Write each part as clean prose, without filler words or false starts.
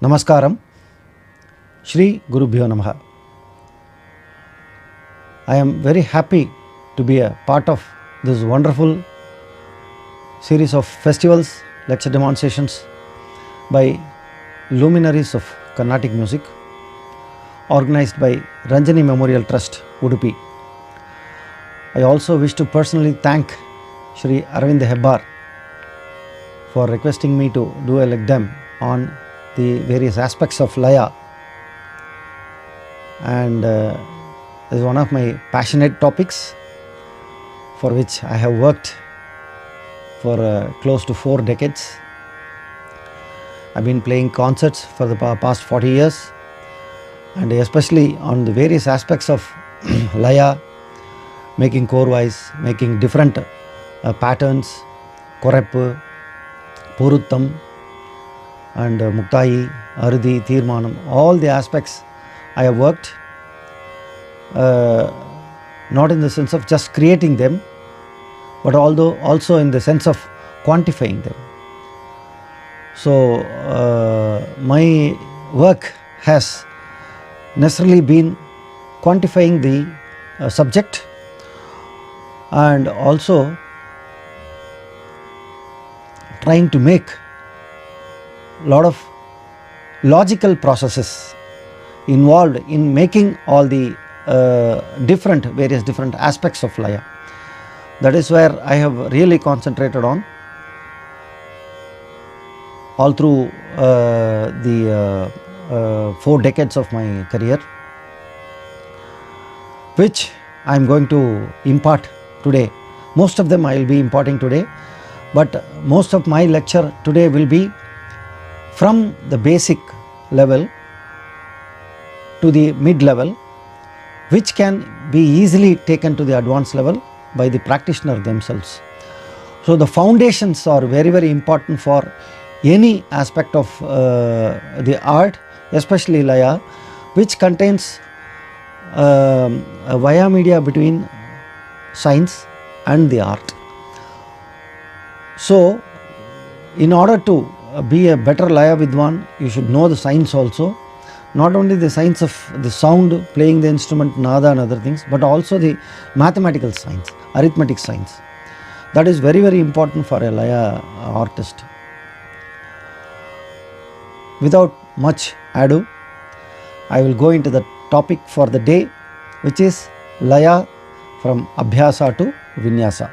Namaskaram, Shri Gurubhyo Namaha. I am very happy to be a part of this wonderful series of festivals, lecture demonstrations by luminaries of Carnatic music organized by Ranjani Memorial Trust, Udupi. I also wish to personally thank Shri Ranjani Hebbar for requesting me to do a lecture on the various aspects of Laya, and is one of my passionate topics for which I have worked for close to 4 decades. I've been playing concerts for the past 40 years, and especially on the various aspects of Laya, making chorwise, making different patterns, Korep, Puruttam, and Muktai, Ardi, Tirmanam, all the aspects I have worked, not in the sense of just creating them, but also in the sense of quantifying them. So my work has necessarily been quantifying the subject and also trying to make a lot of logical processes involved in making all the various different aspects of Laya. That is where I have really concentrated on all through the 4 decades of my career, which I am going to impart today. Most of them I will be imparting today, but most of my lecture today will be from the basic level to the mid level, which can be easily taken to the advanced level by the practitioner themselves. So the foundations are very, very important for any aspect of the art, especially Laya, which contains a via media between science and the art. So in order to be a better Laya Vidwan, you should know the science also, not only the science of the sound, playing the instrument, nada and other things, but also the mathematical science, arithmetic science. That is very, very important for a Laya artist. Without much ado, I will go into the topic for the day, which is Laya from Abhyasa to Vinyasa.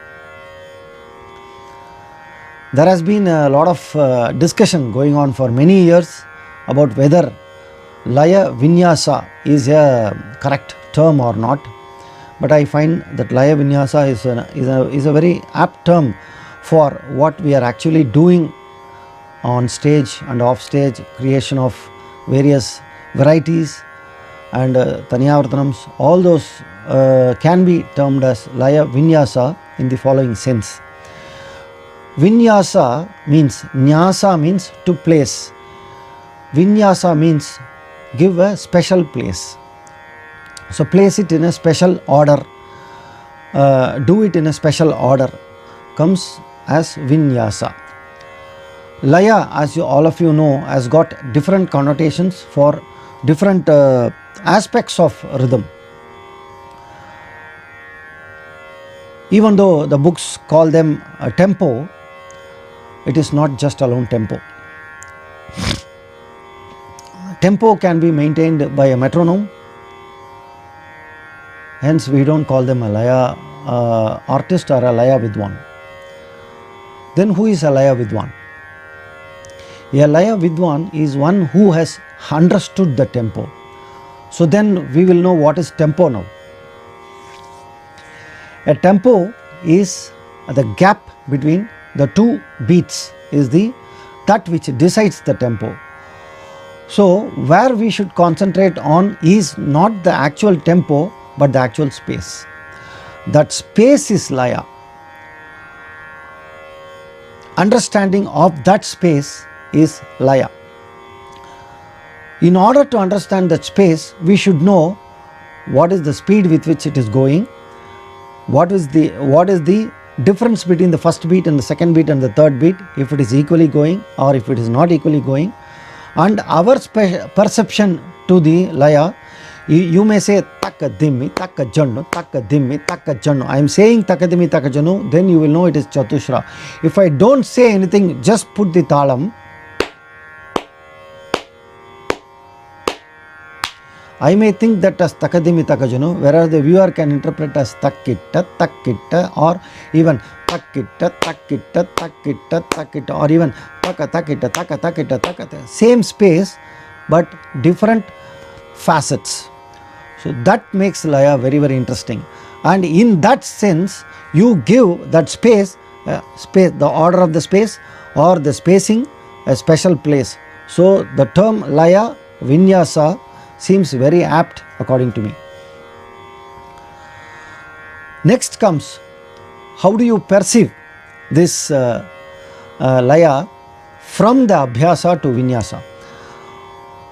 There has been a lot of discussion going on for many years about whether Laya Vinyasa is a correct term or not, but I find that Laya Vinyasa is a very apt term for what we are actually doing on stage and off stage, creation of various varieties and Tanyavartanams. All those can be termed as Laya Vinyasa in the following sense. Vinyasa means, Nyasa means to place, Vinyasa means give a special place. So place it in a special order, do it in a special order, comes as Vinyasa. Laya, as all of you know, has got different connotations for different aspects of rhythm. Even though the books call them a tempo, it is not just alone tempo. Tempo can be maintained by a metronome, hence we don't call them a Laya artist or a Laya Vidwan. Then who is a Laya Vidwan? A Laya Vidwan is one who has understood the tempo. So then we will know what is tempo now. A tempo is the gap between the 2 beats, is that which decides the tempo. So where we should concentrate on is not the actual tempo, but the actual space. That space is Laya. Understanding of that space is Laya. In order to understand that space, we should know what is the speed with which it is going, what is the difference between the first beat and the second beat and the third beat, if it is equally going or if it is not equally going, and our perception to the laya, you may say takka dimmi takka jannu takka dimmi takka jannu. I am saying takka dimmi takka jannu, then you will know it is chatushra. If I don't say anything, just put the talam, I may think that as takadimi takajanu, whereas the viewer can interpret as takitta, or even takitta, or even takitta. Same space but different facets. So that makes laya very, very interesting. And in that sense, you give that space, the order of the space or the spacing, a special place. So the term laya, vinyasa seems very apt according to me. Next comes, how do you perceive this laya from the abhyasa to vinyasa?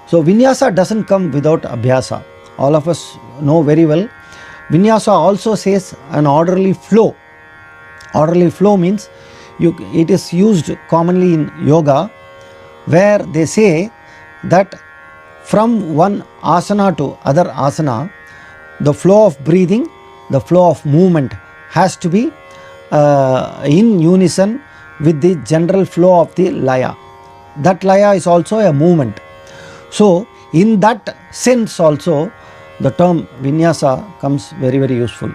So vinyasa doesn't come without abhyasa. All of us know very well. Vinyasa also says an orderly flow. Orderly flow means it is used commonly in yoga, where they say that from one asana to other asana, the flow of breathing, the flow of movement has to be in unison with the general flow of the laya. That laya is also a movement. So in that sense also, the term vinyasa comes very, very useful.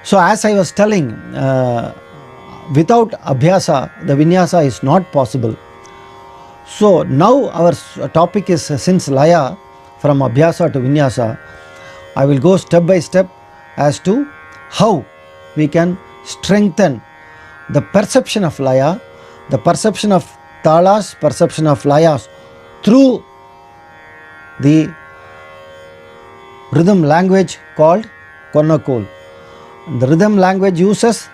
So as I was telling, without abhyasa, the vinyasa is not possible. So now our topic is, since laya from abhyasa to vinyasa, I will go step by step as to how we can strengthen the perception of laya, the perception of talas, perception of layas through the rhythm language called Mannarkoil. The rhythm language uses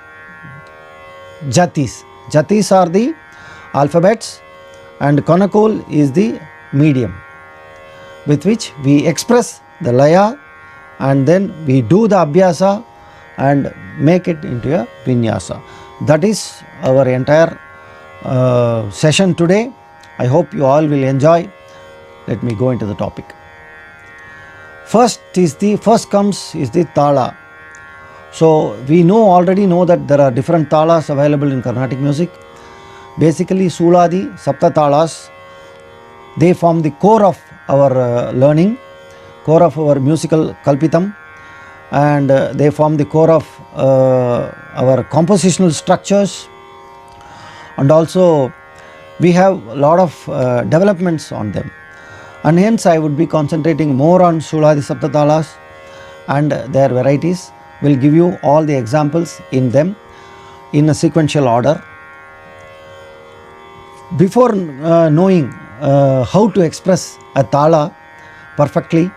jatis. Jatis are the alphabets, and Mannarkoil is the medium with which we express the laya, and then we do the abhyasa and make it into a vinyasa. That is our entire session today. I hope you all will enjoy. Let me go into the topic. First comes the tala. So we already know that there are different talas available in Carnatic music. Basically, Suladi, Sapta talas, they form the core of our learning, core of our musical kalpitam, and they form the core of our compositional structures. And also we have a lot of developments on them, and hence I would be concentrating more on Suladi Sapta talas and their varieties. Will give you all the examples in them in a sequential order. Before knowing how to express a tala perfectly,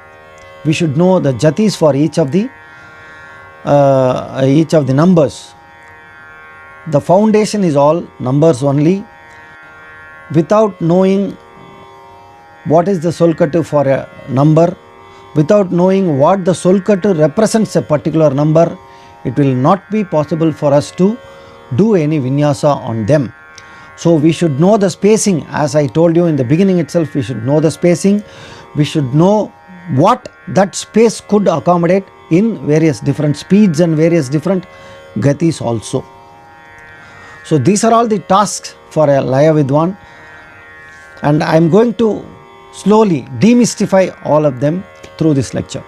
we should know the jatis for each of the numbers. The foundation is all numbers only. Without knowing what is the solkatu for a number, without knowing what the solkatu represents a particular number, it will not be possible for us to do any vinyasa on them. So we should know the spacing. As I told you in the beginning itself, we should know the spacing. We should know what that space could accommodate in various different speeds and various different gatis also. So these are all the tasks for a Laya Vidwan, and I am going to slowly demystify all of them through this lecture.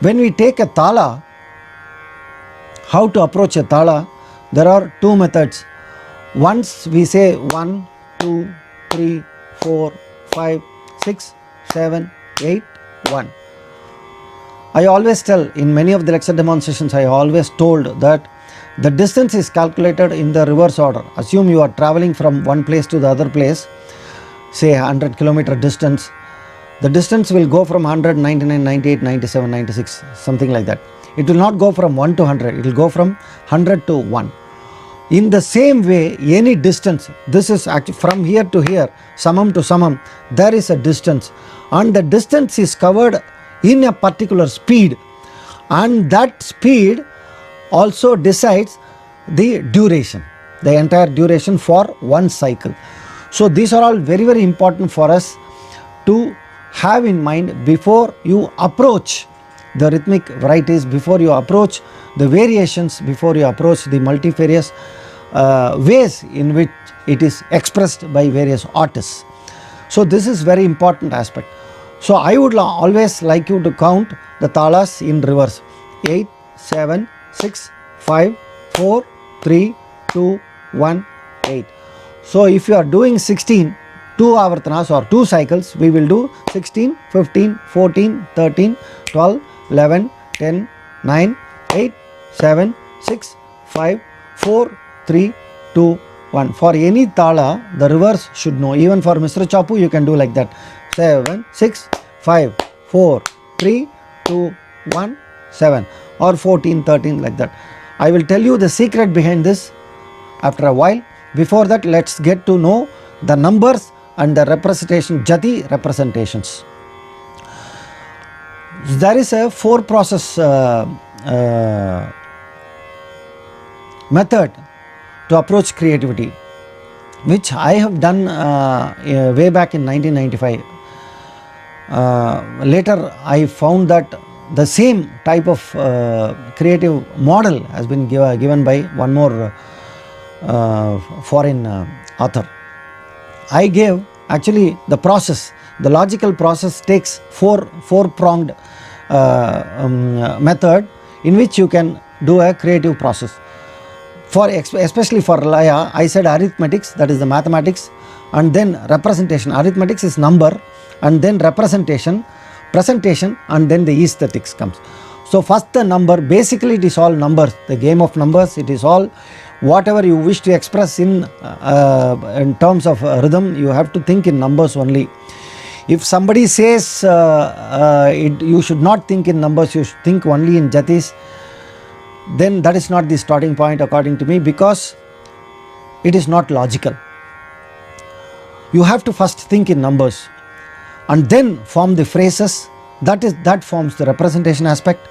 When we take a tala, how to approach a tala, there are two methods. Once we say 1, 2, 3, 4, 5, 6, 7, 8, 1. I always tell, in many of the lecture demonstrations, I always told that the distance is calculated in the reverse order. Assume you are traveling from one place to the other place, say 100 kilometer distance. The distance will go from 100, 99, 98, 97, 96, something like that. It will not go from 1 to 100, it will go from 100 to 1. In the same way, any distance, this is actually from here to here, samam to samam, there is a distance, and the distance is covered in a particular speed, and that speed also decides the duration. the entire duration for one cycle. So these are all very, very important for us to have in mind before you approach the rhythmic varieties, before you approach the variations, before you approach the multifarious ways in which it is expressed by various artists. So this is very important aspect. So I would always like you to count the talas in reverse: 8, 7, 6, 5, 4, 3, 2, 1, 8. So if you are doing 16 2 avartanas or 2 cycles, we will do 16, 15, 14, 13, 12, 11, 10, 9, 8, 7, 6, 5, 4, 3, 2, 1. For any tala, the reverse should know. Even for Mr. Chapu, you can do like that: 7, 6, 5, 4, 3, 2, 1, 7, or 14, 13, like that. I will tell you the secret behind this after a while. Before that, let's get to know the numbers and the representation, jati representations. There is a 4 process method to approach creativity, which I have done way back in 1995. Later I found that the same type of creative model has been given by one more foreign author. I gave actually the process, the logical process takes four-pronged method in which you can do a creative process. For especially for Laya, I said arithmetics, that is the mathematics, and then representation. Arithmetics is number, and then representation, presentation, and then the aesthetics comes. So first the number, basically it is all numbers, the game of numbers. It is all whatever you wish to express in terms of rhythm, you have to think in numbers only. If somebody says you should not think in numbers, you should think only in jatis, then that is not the starting point according to me, because it is not logical. You have to first think in numbers and then form the phrases. That forms the representation aspect.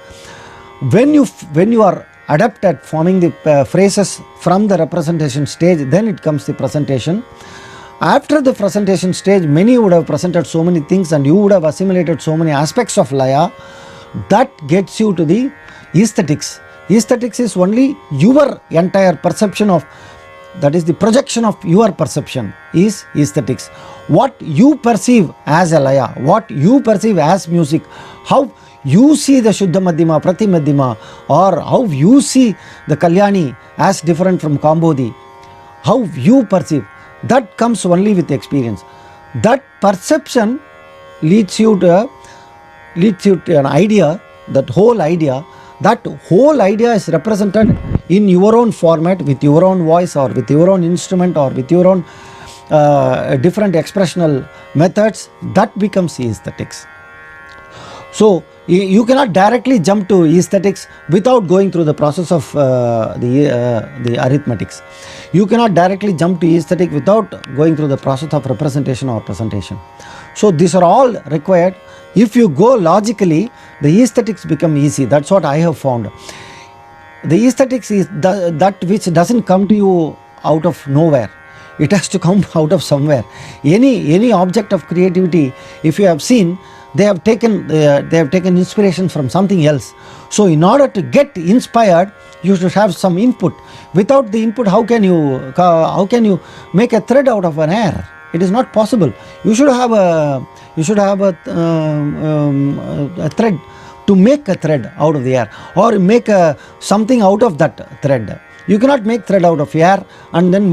When you are adept at forming the phrases from the representation stage, then it comes the presentation. After the presentation stage, many would have presented so many things and you would have assimilated so many aspects of Laya. That gets you to the aesthetics. Aesthetics is only your entire perception of, that is the projection of your perception is aesthetics. What you perceive as a Laya, what you perceive as music, how you see the Shuddha Madhyama, Prati Madhyama, or how you see the Kalyani as different from Kambodhi, how you perceive, that comes only with experience. That perception leads you to an idea, that whole idea is represented in your own format, with your own voice or with your own instrument or with your own different expressional methods. That becomes aesthetics. So you cannot directly jump to aesthetics without going through the process of the arithmetics. You cannot directly jump to aesthetic without going through the process of representation or presentation. So these are all required. If you go logically, the aesthetics become easy. That's what I have found. The aesthetics is that which doesn't come to you out of nowhere. It has to come out of somewhere. Any object of creativity, if you have seen, they have taken inspiration from something else. So in order to get inspired, you should have some input. Without the input, how can you make a thread out of an air? It is not possible. You should have a thread to make a thread out of the air, or make something out of that thread. You cannot make thread out of air and then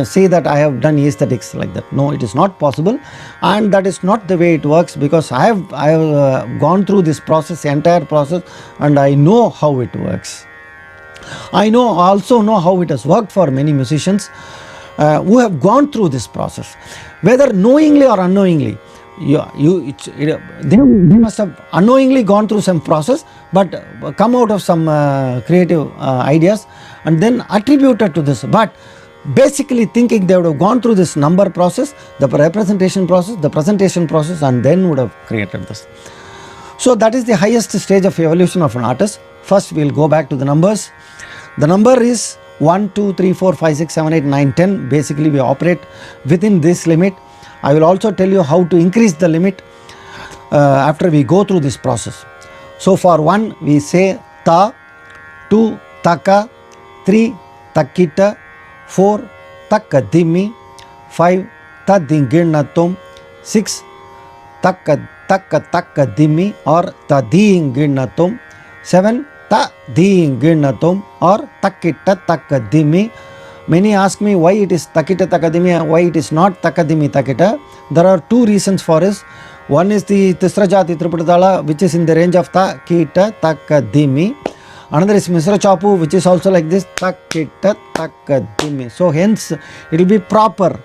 say that I have done aesthetics like that. No, it is not possible, and that is not the way it works, because I have gone through this process, entire process, and I know how it works. I also know how it has worked for many musicians who have gone through this process, whether knowingly or unknowingly. They must have unknowingly gone through some process, but come out of some creative ideas and then attributed to this. But basically thinking they would have gone through this number process, the representation process, the presentation process, and then would have created this. So that is the highest stage of evolution of an artist. First we will go back to the numbers. The number is 1, 2, 3, 4, 5, 6, 7, 8, 9, 10. Basically we operate within this limit. I will also tell you how to increase the limit after we go through this process. So for 1 we say ta, 2 taka, 3 takita, 4 takadimi, 5 tadingirnatum, 6 takadimi or tadingirnatum, 7 tadingirnatum or takita takadimi. Many ask me why it is takita takadimi and why it is not takadimi takita. There are two reasons for this. One is the Tisra Jati Triputala, which is in the range of takita takadimi. Another is Misra Chapu, which is also like this, takita takadimi. So hence it will be proper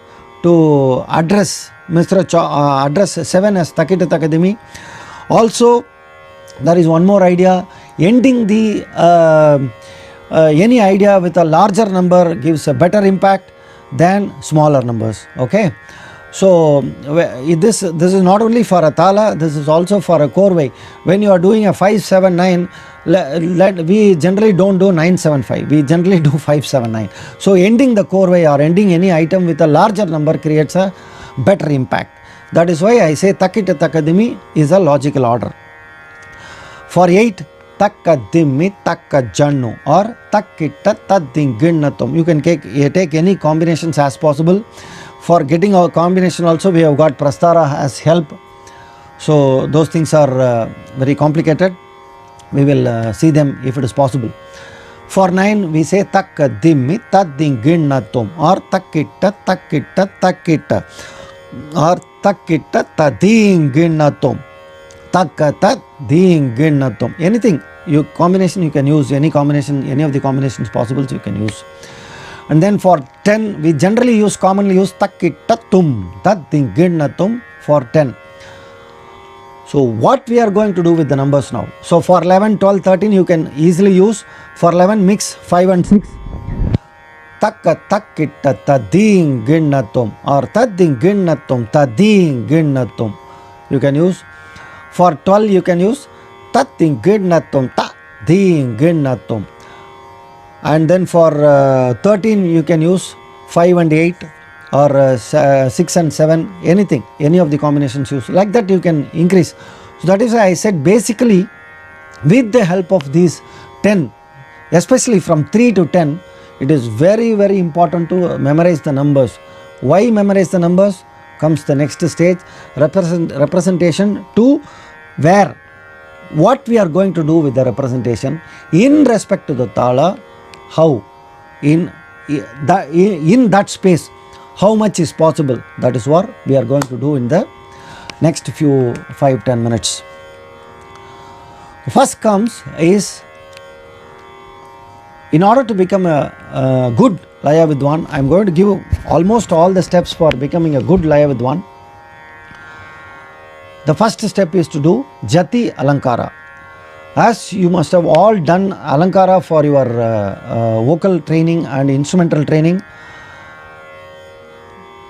to address address 7 as takita takadimi. Also there is one more idea. Ending the any idea with a larger number gives a better impact than smaller numbers. Okay, so this is not only for a tala, this is also for a korvai. When you are doing a 579, we generally don't do 975, we generally do 579. So ending the korvai or ending any item with a larger number creates a better impact. That is why I say takita takadimi is a logical order. For 8, takadimi takajannu or takita tadingirnatum. You can take any combinations as possible. For getting our combination also we have got prastara as help. So those things are very complicated. We will see them if it is possible. For 9 we say takadimi tadingirnatum or takita takita or takita tadingirnatum. Takata dingirnatum. Anything combination you can use, any combination, any of the combinations possible you can use. And then for 10 we generally commonly use takitatum tadingirnatum for 10. So what we are going to do with the numbers now? So for 11, 12, 13 you can easily use. For 11 mix 5 and 6. Takita tadingirnatum or tadingirnatum tadingirnatum you can use. For 12 you can use tadingirnatum tadingirnatum. And then for 13 you can use 5 and 8 or 6 and 7, anything, any of the combinations use. Like that you can increase. So that is why I said basically with the help of these 10, especially from 3 to 10, it is very important to memorize the numbers. Why memorize the numbers? Comes the next stage, representation, to where, what we are going to do with the representation in respect to the tala, how, in that space, how much is possible. That is what we are going to do in the next few 5-10 minutes. First comes is, in order to become a good Laya Vidwan, I am going to give almost all the steps for becoming a good Laya Vidwan. The first step is to do Jati Alankara. As you must have all done Alankara for your vocal training and instrumental training,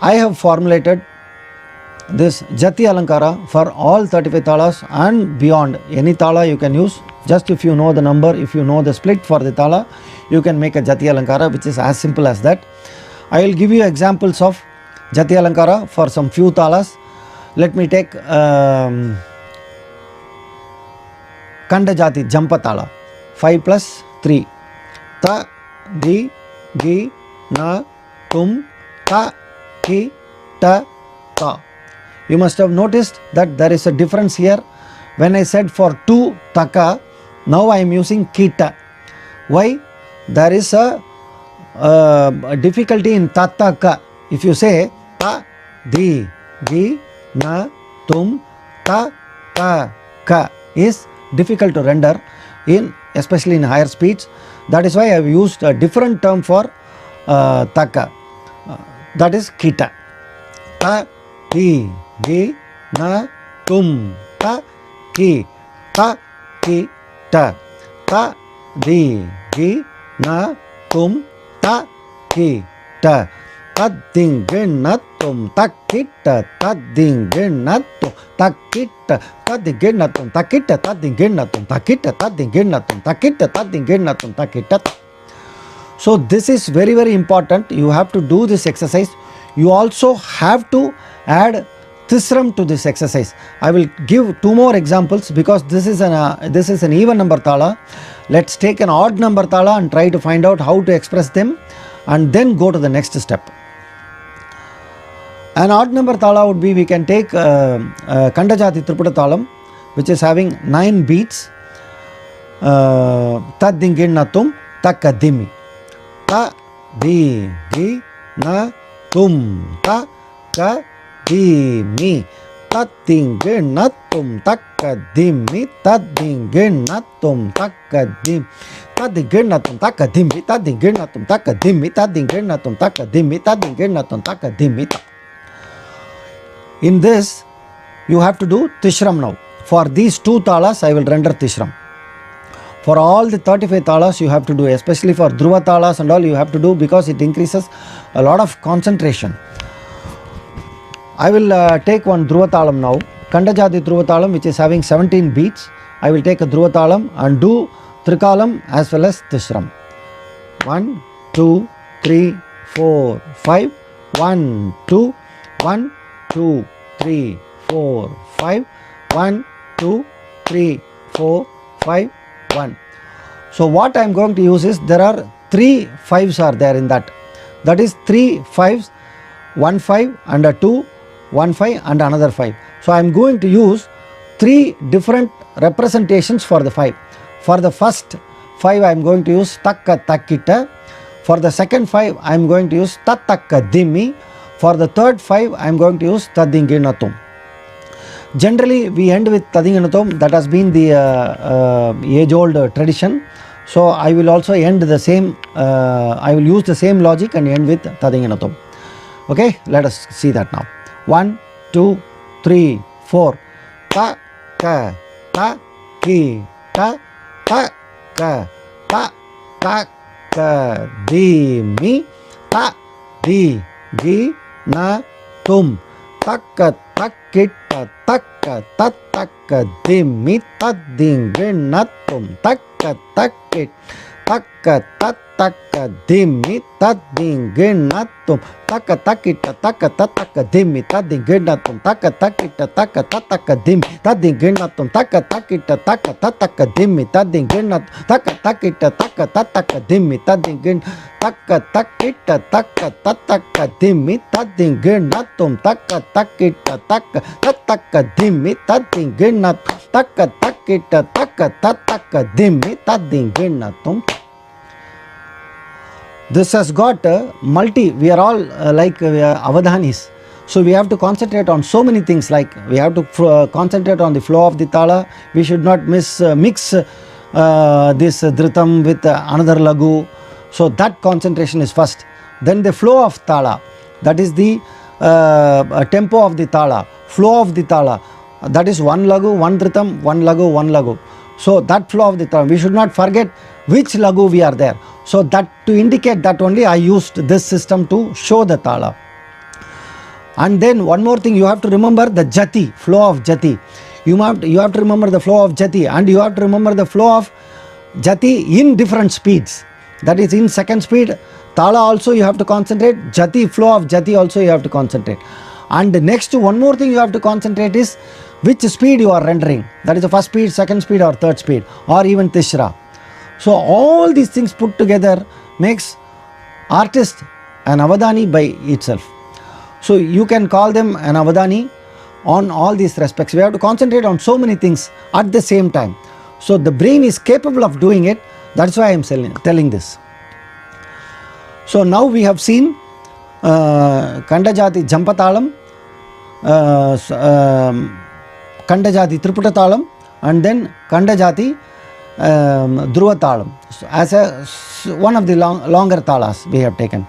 I have formulated this Jati Alankara for all 35 talas and beyond. Any tala you can use. Just if you know the number, if you know the split for the tala, you can make a Jati Alankara, which is as simple as that. I will give you examples of Jati Alankara for some few talas. Let me take Kanda Jati Jampa Tala, 5 plus 3. Ta, di, gi, na, tum, ta, ki, ta, ta. You must have noticed that there is a difference here. When I said for 2 taka, now I am using kita. Why? There is a difficulty in tataka. If you say ta, di, gi, na, tum, ta, ka, ka is difficult to render especially in higher speeds. That is why I have used a different term for taka. That is kita. Ta, di, gi, na, tum, ta, ki, ta, ki, ta. Ta, di, gi, na, tum, ta, ki, ta. Tadingirnatum takita tadingirnatum takita tadingirnatum takita tadingirnatum takita tadingirnatum takita tadingirnatum takita. So this is very, very important. You have to do this exercise. You also have to add tisram to this exercise. I will give two more examples because this is an even number tala. Let's take an odd number tala and try to find out how to express them and then go to the next step. An odd number tala would be, we can take Kandajati Triputa Talam, which is having 9 beats. Tadinginnatum takadimi. Ta di gi na tum ta ka di mi. Tadinginnatum takadimi. Tadinginnatum takadimi. Tadinginnatum takadimi. Tadinginnatum takadimi. Tadinginnatum takadimi. Tadinginnatum takadimi. In this, you have to do Tishram now. For these 2 talas, I will render Tishram. For all the 35 talas, you have to do, especially for Dhruva talas and all, you have to do because it increases a lot of concentration. I will take one Dhruva talam now. Kandajati Dhruva talam, which is having 17 beats. I will take a Dhruva talam and do Trikalam as well as Tishram. 1, 2, 3, 4, 5. 1, 2, 1, 2, 3, 4, 5. 1, 2, 3, 4, 5, 1. So what I am going to use is, there are 3 5s are there in that. That is 3 5s, 1 5 and a 2, 1 5 and another 5. So I am going to use 3 different representations for the 5. For the first 5 I am going to use Takka Takkita. For the second 5 I am going to use Tatakka Dimi. For the third 5 I am going to use Tadinginatum. Generally we end with Tadinginatum. That has been the age-old tradition. So I will also end the same, I will use the same logic and end with Tadinginatum. Okay, let us see that now. 1, 2, 3, 4. Ta, ka, ta, ki, ta, ta, ka, ta, ta, ka, di, mi, ta, di, gi, na, tum. Takka, takkita, takka, tatakka, dimmi, tadinginnatum. Takka, takkit, takka, tatakka, dimmi, tadinginnatum. Takka, takkita, takka, tatakka, dimmi, tadinginnatum. Takka, takkita, takka, tatakka, dimmi, tadinginnatum. Takka, takkita, takka, tatakka, dimmi, tadinginnatum. Takka, takkita, takka, tatakka, dimmi, tadingin. Takka, takkita, takka, tatakka, dimmi, tadinginnatum. Takka, takkita, takka, tatakka, dimmi, tadinginnatum. Takka, takkita, takka, tatakka, dimmi, tadinginnatum. This has got we are all like avadhanis. So we have to concentrate on so many things, like we have to concentrate on the flow of the tala. We should not mix this dhritam with another lagu. So that concentration is first. Then the flow of tala, that is the tempo of the tala, flow of the tala, that is 1 lagu, 1 dhritam, 1 lagu, 1 lagu. So that flow of the tala, we should not forget which lagu we are there. So that, to indicate that only, I used this system to show the tala. And then one more thing, you have to remember the jati, flow of jati. You have to remember the flow of jati, and you have to remember the flow of jati in different speeds. That is, in second speed, tala also you have to concentrate, jati, flow of jati also you have to concentrate. And next, one more thing you have to concentrate is which speed you are rendering. That is the first speed, second speed or third speed, or even tishra. So all these things put together makes artist an avadhani by itself. So you can call them an avadhani on all these respects. We have to concentrate on so many things at the same time. So the brain is capable of doing it. That's why I am telling this. So now we have seen Kandajati Jampatalam, Kandajati Triputatalam, and then Kandajati Dhruva as one of the longer talas we have taken.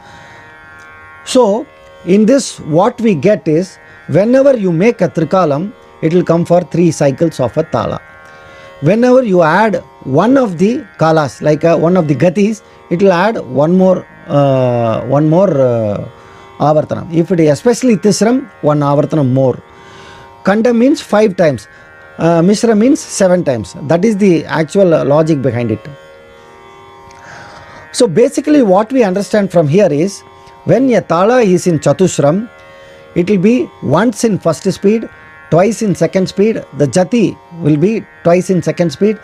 So in this, what we get is, whenever you make a trikalam, it will come for 3 cycles of a tala. Whenever you add one of the kalas, like one of the gatis, it will add one more avartanam. If it is especially tisram, 1 avartanam more. Kanda means 5 times. Mishra means 7 times. That is the actual logic behind it. So basically what we understand from here is, when a tala is in chatushram, it will be once in first speed, twice in second speed. The jati will be twice in second speed,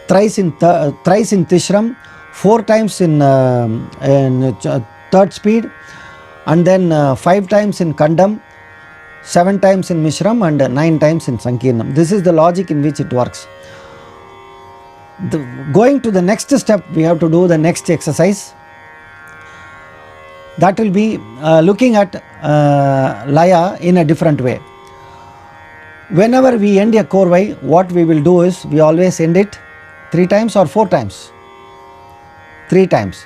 thrice in tishram, 4 times in third speed, and then 5 times in kandam, 7 times in mishram, and 9 times in sankirnam. This is the logic in which it works. Going to the next step, we have to do the next exercise. That will be looking at Laya in a different way. Whenever we end a korvai, what we will do is, we always end it 3 times or 4 times. 3 times.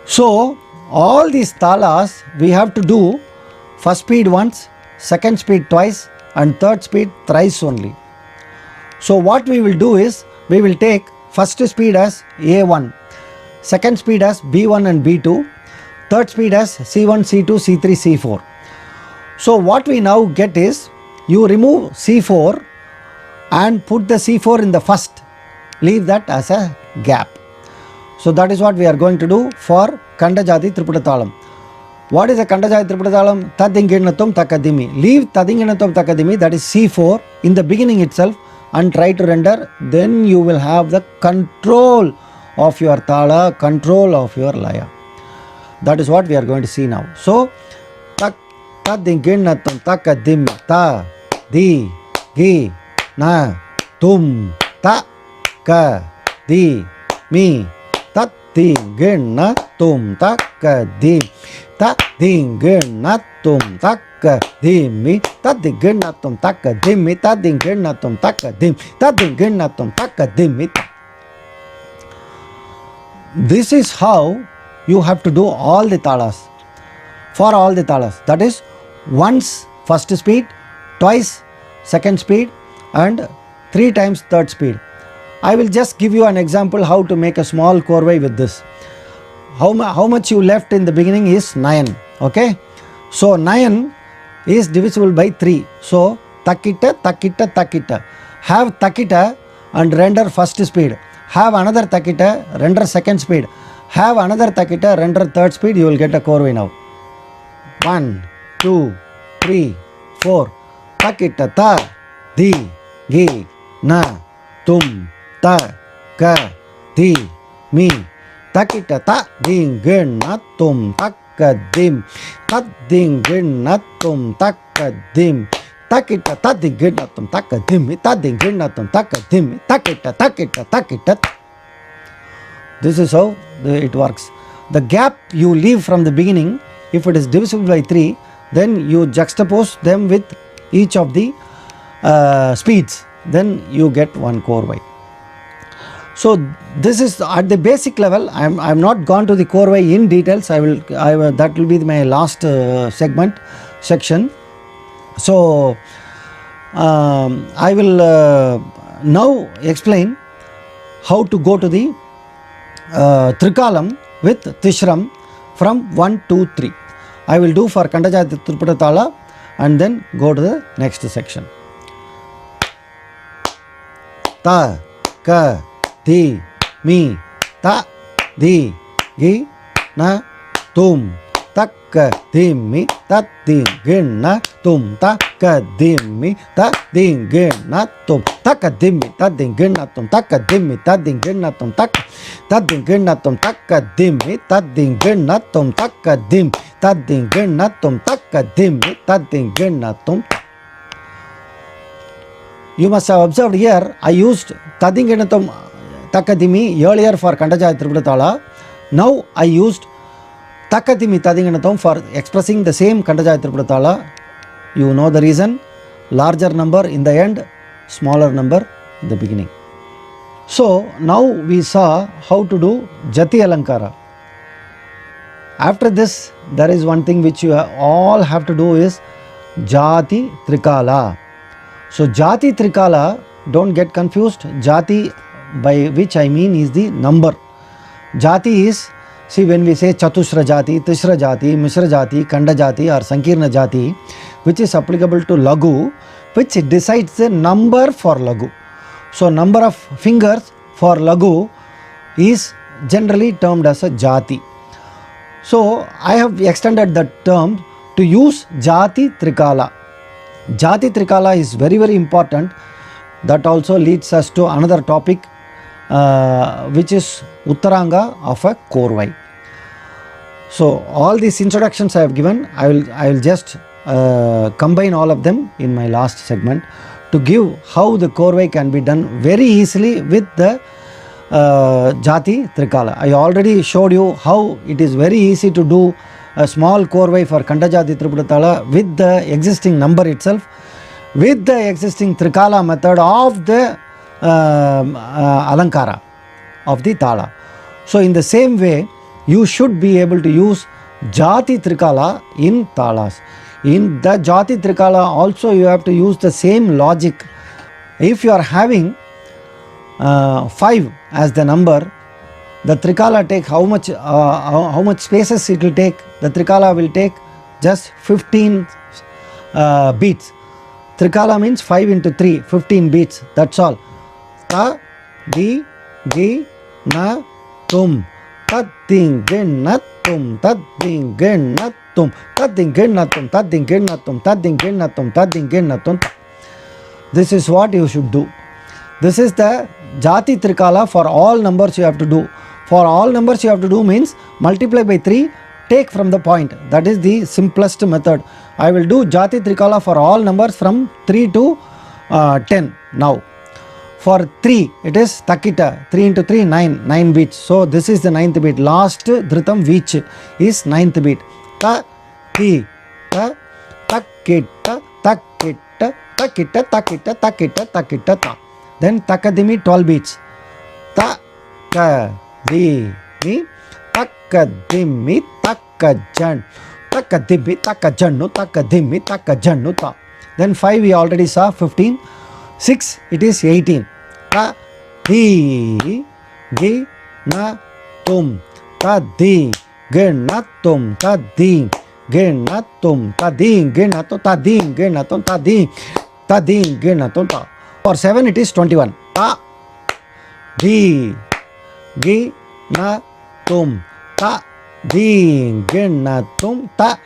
So all these talas we have to do first speed once, second speed twice, and third speed thrice only. So what we will do is, we will take first speed as A1, second speed as B1 and B2, third speed as C1, C2, C3, C4. So what we now get is, you remove C4 and put the C4 in the first, leave that as a gap. So that is what we are going to do for Kandajati Triputatalam. What is a Kandajati Triputatalam? Tadinginatum takadimi. Leave Tadinginatum takadimi, that is C4, in the beginning itself, and try to render. Then you will have the control of your tala, control of your laya. That is what we are going to see now. So Tadinginatum takadimi, ta, di, gi, na, tum, ta, ka, di, mi, Tadinginatum takadim, Tadinginatum takadimi, Tadinginatum takadimi, Tadinginatum takadim, Tadinginatum takadimi. This is how you have to do all the talas. For all the talas, that is, once first speed, twice second speed, and 3 times third speed. I will just give you an example how to make a small korvai with this. How much you left in the beginning is 9. Okay. So 9 is divisible by 3. So takita, takita, takita. Have takita and render first speed. Have another takita, render second speed. Have another takita, render third speed. You will get a korvai now. 1, 2, 3, 4. Takita ta, di, gi, na, tum, ta, ka, di, mi, takita ta, dinginatum takadim, tadinginatum takadim, takita tadinginatum takadim, tadinginatum takadim, takita, takita, takita. This is how it works. The gap you leave from the beginning, if it is divisible by 3, then you juxtapose them with each of the speeds, then you get one korvai. So this is at the basic level. I am not gone to the korvai in details. That will be my last section. So I will now explain how to go to the Trikalam with Tishram from 1, 2, 3. I will do for Kandajati Triputatala and then go to the next section. Ta, ka, di, mi, ta, di, gi, na, tum, takka, dimmi, ta, dingina, tum, takka, dimmi, ta, dingina, tum, takka, dimmi, ta, dingina, tum, takka, dimmi, ta, dingina, tum, takka, ta, dingina, tum, takka, dimmi, ta, dingina, tum, takka, dim, ta, dingina, tum, takka, dimmi, ta, dingina, tum. You must have observed here, I used Tadinginatum Takadimi earlier for Kandajati Triputatala. Now I used Takadimi Tadinginatum for expressing the same Kandajati Triputatala. You know the reason. Larger number in the end, smaller number in the beginning. So now we saw how to do Jati Alankara. After this, there is one thing which you all have to do is Jati Trikala. So Jati Trikala, don't get confused. Jati, by which I mean, is the number. Jati is, see, when we say Chatushra Jati, Tishra Jati, Mishra Jati, Kanda Jati or Sankirna Jati, which is applicable to Lagu, which decides the number for Lagu. So number of fingers for Lagu is generally termed as a jati. So I have extended that term to use jati trikala. Jati trikala is very, very important. That also leads us to another topic, which is Uttaranga of a Korvai. So all these introductions I have given, I will just combine all of them in my last segment to give how the Korvai can be done very easily with the Jati Trikala. I already showed you how it is very easy to do a small Korvai for Kanda Jati Triputatala with the existing number itself, with the existing Trikala method of the Alankara of the Tala. So in the same way, you should be able to use Jati Trikala in Talas. In the Jati Trikala also you have to use the same logic. If you are having 5 as the number, the Trikala take how much spaces it will take? The Trikala will take just 15 beats. Trikala means 5 into 3, 15 beats. That's all. Ta, di, gi, na, tum. Tad, ding, gen, na, tum. Tad, ding, gen, na, tum. Tad, ding, gen, na, tum. Tad, ding, gen, na, tum. Tad, ding, gen, na, tum. Tad, ding, gen, na, tum. This is what you should do. This is the Jati Trikala for all numbers you have to do. For all numbers you have to do means multiply by 3, take from the point. That is the simplest method. I will do Jati Trikala for all numbers from 3 to 10 now. For 3, it is Takita. 3 into 3, 9 beats. So this is the 9th beat. Last Dhritam Vich is 9th beat. Ta, ti, ta, takita, takita, takita, takita, takita, takita, ta. Then Takadimi 12 beats. Ta, ka, di, mi, takadimi, takajan. Takadimi, takajannu, takadimi, takajannu, ta. Then 5 we already saw, 15. 6 it is 18. Ta, di, gi, na, tum. Ta, di, gi, na, tum. Ta, di, gi, na, tum. Ta, di, gi, na, tum. Ta, di, gi, na, tum. Ta, di, gi, na, tum. Ta. For 7 it is 21. Ta, di, gi, na, tum. Ta, di, gi, na, tum. Ta,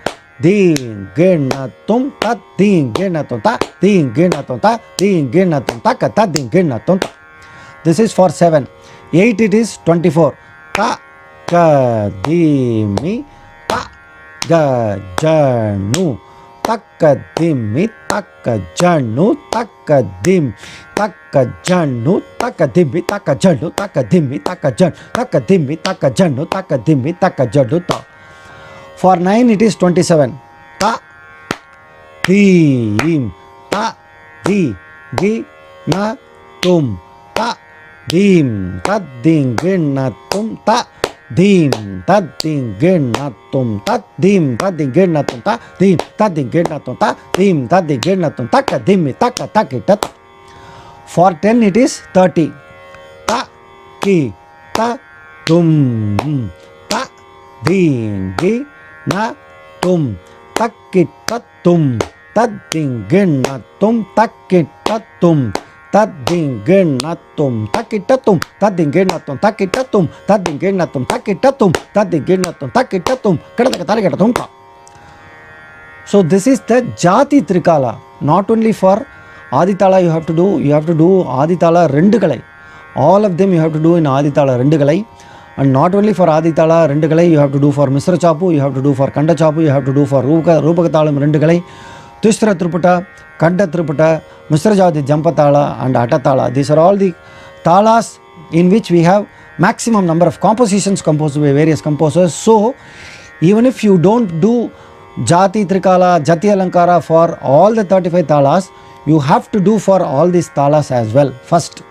di, gi, na, tum. Ta, di, gi, na, tum. Ta, di, gi, na, tum. Ta, di, gi, na, tum. Ta, ka, ta, di, gi, na, tum. This is for 7. 8 it is 24. Ta, ka, di, mi, ta, ga, ja, nu. Takadimi, takajanu, takadim, takajanu, takadimi, takajanu, takadimi, takajan, takadimi, takajanu, takadimi, takajanu. For 9 it is 27. Ta, dim, ta, di, gi, na, tum. Ta, dim, ta, ding, gin, na, tum. Ta, dim, tad, ding, gin, na, tum. Ta, dim, tad, ding, gin, na, tum. Ta, dim, tad, ding, gin, na, tum. Ta, dim, tad, ding, gin, na, tum. Taka, dimmi, taka, taki, tata. For 10 it is 30. Ta, ki, ta, tum. Ta, ding, gi, na, tum. Taki, ta, tum. Tad, ding, gin, na, tum. Taki, ta, tum. Tad, ding, gin, na, tum. Taki, ta, tum. Tad, ding, gin, na, tum. Taki, ta, tum. Tad, ding, gin, na, tum. Taki, ta, tum. Tad, ding, gin, na, tum. Taki, ta, tum. Kadaka, tarika, tum, ta. So this is the Jati Trikala. Not only for Aditala you have to do Aditala Rendukalai. All of them you have to do in Aditala Rendukalai. And not only for Aditala Rendukalai, you have to do for Misra Chapu, you have to do for Kanda Chapu, you have to do for Rupakatalam Rendukalai, Tustra Triputta, Kanda Triputta, Misra Jati Jampatala and Atatala. These are all the talas in which we have maximum number of compositions composed by various composers. So even if you don't do Jati Trikala, Jati Alankara for all the 35 talas, you have to do for all these talas as well first.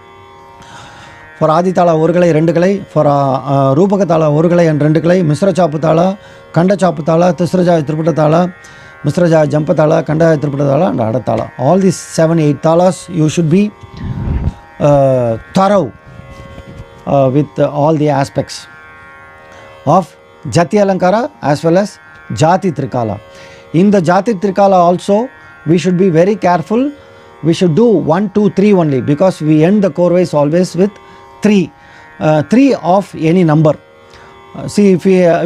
For Aditala Urgalai Rendukalai, for Rupakatala Urgalai and Rendukalai, Misra Chaputala, Kanda Chaputala, Tisraja Triputatala, Misraja Jampatala, Kanda Triputatala and Adatala. All these 7-8 talas you should be thorough with all the aspects of Jati Alankara as well as Jati Trikala. In the Jati Trikala also we should be very careful. We should do 1, 2, 3 only, because we end the Korvais always with 3. 3 of any number. See, if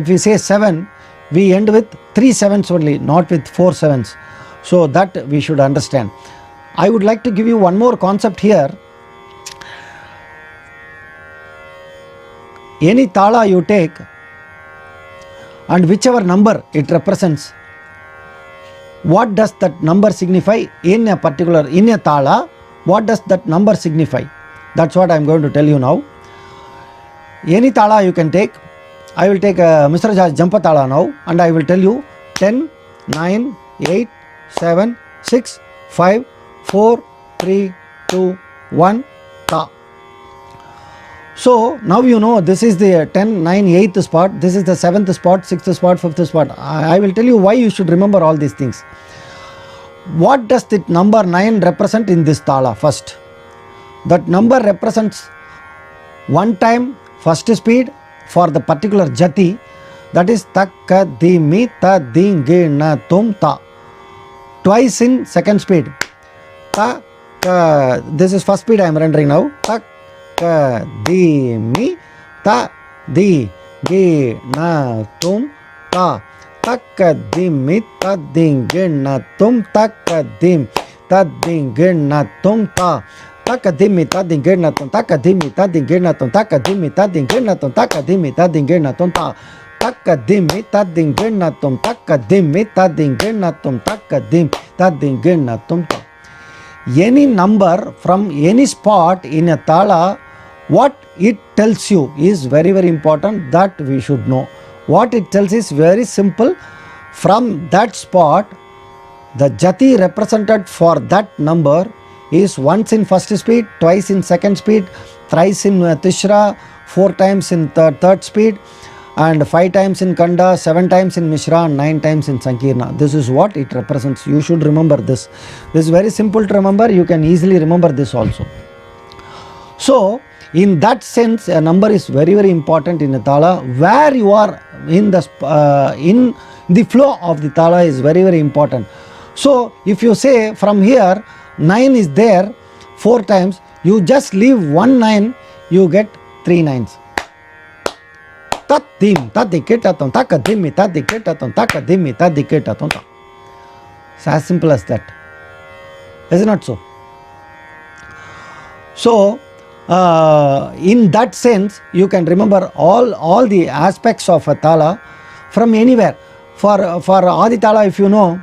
we say 7, we end with 3 sevens only, not with 4 sevens. So that we should understand. I would like to give you one more concept here. Any tala you take and whichever number it represents, what does that number signify in a particular, in a tala, what does that number signify? That's what I am going to tell you now. Any tala you can take. I will take Mr. Raj Jampa tala now, and I will tell you 10, 9, 8, 7, 6, 5, 4, 3, 2, 1, ta. So now you know this is the 10, 9, 8th spot, this is the 7th spot, 6th spot, 5th spot. I will tell you why you should remember all these things. What does that number 9 represent in this tala first? That number represents one time first speed for the particular jati, that is takka dimi ta dinge na tum ta. Twice in second speed. Ta this is first speed I am rendering now. Takka dimi ta di ge na tum ta. Takka dimi ta dinge na tum takka dim ta dinge na tum ta. Taka dimi ta dinge na ton, taka dimi ta dinge na ton, taka dimi ta dinge na ton, taka dimi ta dinge na ton ta. Taka dimi ta dinge na ton, taka dimi ta dinge na ton, taka dim ta dinge na ton ta. Any number from any spot in a tala, what it tells you is very, very important, that we should know. What it tells is very simple. From that spot, the jati represented for that number is once in first speed, twice in second speed, thrice in tishra, 4 times in third speed, and 5 times in kanda, 7 times in mishra, and 9 times in sankirna. This is what it represents. You should remember this. This is very simple to remember. You can easily remember this also. So in that sense, a number is very, very important in a tala. Where you are in the flow of the tala is very, very important. So if you say from here 9 is there 4 times, you just leave 1 9, you get 3 nines. Tat dim tat diketaton taka dimi tat diketaton taka dimi tat diketaton ta. It's as simple as that. Is it not so? So in that sense, you can remember all the aspects of a tala from anywhere. For Adi tala, if you know,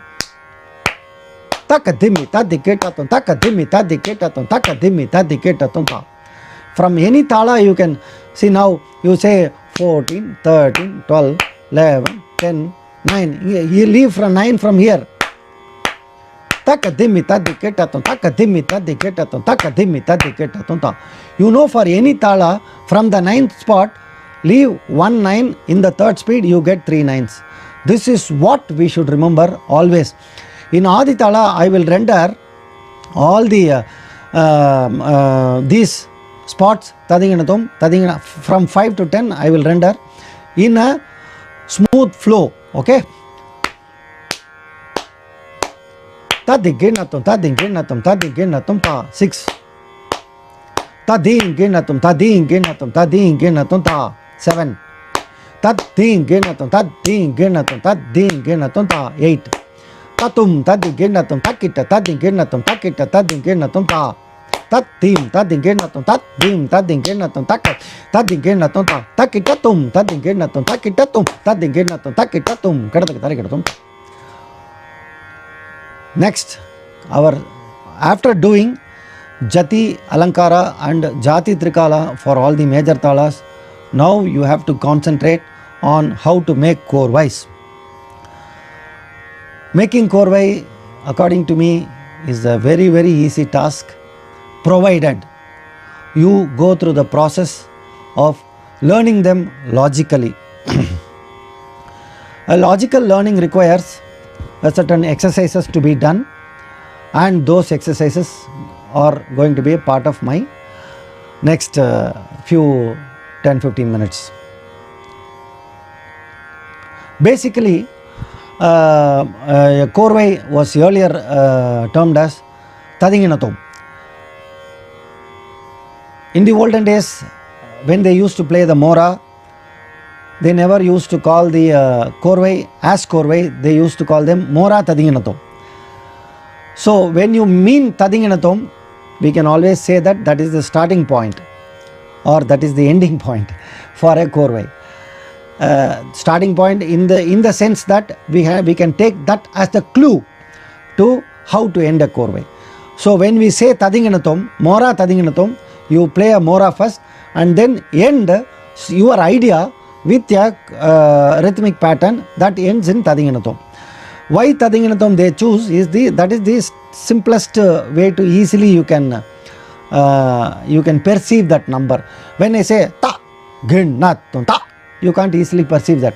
taka dimi ta diketaton, taka dimi ta diketaton, taka dimi ta diketaton ta. From any tala you can see. Now you say 14, 13, 12, 11, 10, 9. You leave from 9 from here. Taka dimi ta diketaton, taka dimi ta diketaton, taka dimi ta diketaton ta. You know, for any tala from the 9th spot, leave 1 9 in the third speed, you get 3 nines. This is what we should remember always. In Adi tala, I will render all the these spots tadinganatum, tadingana, from 5 to 10 I will render in a smooth flow. Okay. Tadiginatum, tadiginatum, tadiginatum ta 6. Tadinginatum, tadinginatum, tadinginatum ta 7. Tadinginatum, tadinginatum, tadinginatum ta 8. Tatum tadiginatum takita tadiginatum takita tadiginatum ta. Tatim tadiginatum tadim tadiginatum takat tadiginatum ta takitatum tadiginatum takitatum tadiginatum takitatum kadatatum. Next, after doing jati, alankara and jati trikala for all the major talas, now you have to concentrate on how to make korvais. Making korvai, according to me, is a very, very easy task, provided you go through the process of learning them logically. A logical learning requires certain exercises to be done, and those exercises are going to be a part of my next few 10-15 minutes. Basically, korvai was earlier termed as tadinginatum. In the olden days, when they used to play the mora, they never used to call the korvai as korvai, they used to call them mora tadinganathom. So when you mean tadinganathom, we can always say that that is the starting point or that is the ending point for a korvai. Starting point in the sense that we can take that as the clue to how to end a korvai. So when we say tadinganathom, mora tadinganathom, you play a mora first and then end your idea with a rhythmic pattern that ends in tadinganathom. Why tadinganathom they choose is that is the simplest way to easily you can perceive that number. When I say ta gin nathom ta, you can't easily perceive that.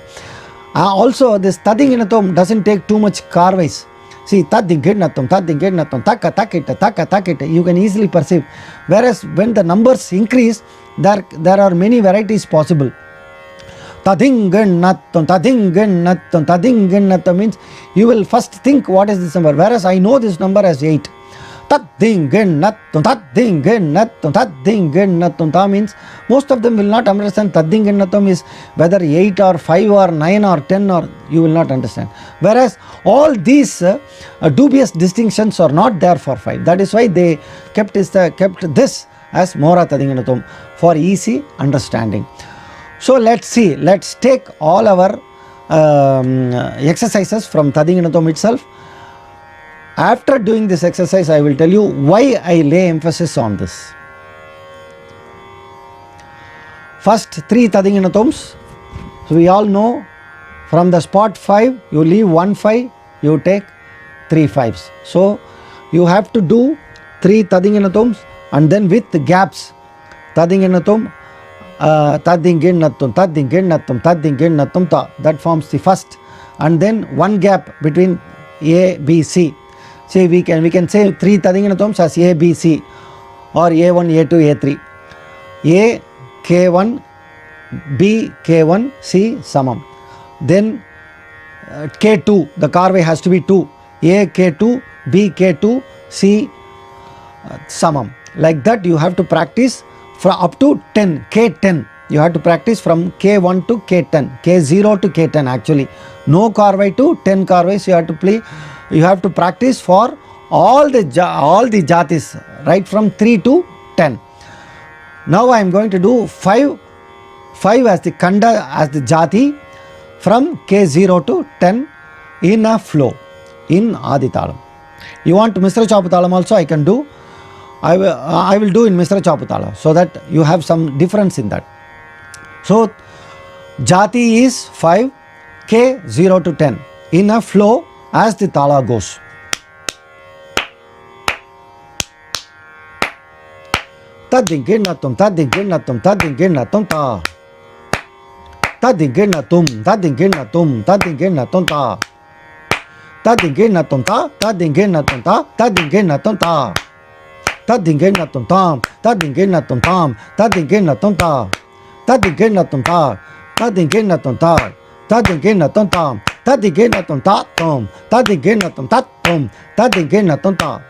Also this tadinganathom doesn't take too much carvais. See, tadinganathom, taka takita, you can easily perceive. Whereas when the numbers increase, there are many varieties possible. Tadinganathom means you will first think what is this number, whereas I know this number as 8. Tadinganathom means most of them will not understand tadinganathom is whether 8 or 5 or 9 or 10 or you will not understand. Whereas all these dubious distinctions are not there for 5. That is why they kept this as mora tadinganathom for easy understanding. So let's see, let's take all our exercises from tadinganathom itself. After doing this exercise, I will tell you why I lay emphasis on this. First 3 tadinganathoms. So we all know from the spot 5, you leave 1 5, you take 3 5s. So you have to do 3 tadinganathoms and then with the gaps. Tadinganathom, tadinganathom, ta. That forms the first. And then 1 gap between A, B, C. See, we can say 3 tadinganathoms as A, B, C or A1, A2, A3. A, K1, B, K1, C, samam. Then K2, the carvai has to be 2. A, K2, B, K2, C, samam. Like that you have to practice for up to 10, K10. You have to practice from K1 to K10, K0 to K10 actually. No carvai to 10 carvais you have to play. You have to practice for all the jatis, right from 3 to 10. Now I am going to do 5 as the kanda, as the jati from K0 to 10 in a flow, in Aditalam. You want Misra Chaputalam also I can do. I will do in Misra Chaputala so that you have some difference in that. So jati is 5, K0 to 10 in a flow as the tala goes. Tadinganathom, tadinganathom, tadinganathom, ta. Tadinganathom, tadinganathom, tadinganathom, ta. Tadinganathom, ta, tadinganathom, ta, tadinganathom, ta. Tadinganathom, tam, tadinganathom, tam, tadinganathom, ta. Tadinganathom, ta, tadinganathom, ta, tadinganathom, tam. Tadinganathom, ta, tom, tadinganathom, ta, tom, tadinganathom, ta.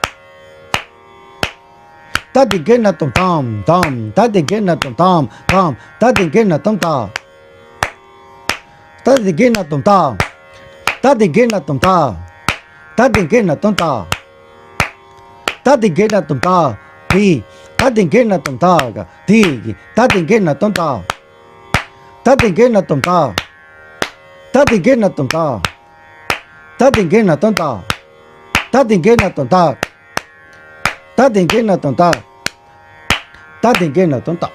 Tadinganathom, tam, tam, tadinganathom, tam, tam, tadinganathom, ta. Tadinganathom, ta, tadinganathom, ta, tadinganathom, ta. Tadinganathom, ta, ti, tadinganathom, ta, ti, tadinganathom, ta. Tadinganathom, ta. Tadinganathom, ta. Tadinganathom, ta. Tadinganathom, ta. Tadinganathom, ta. Tadinganathom, ta.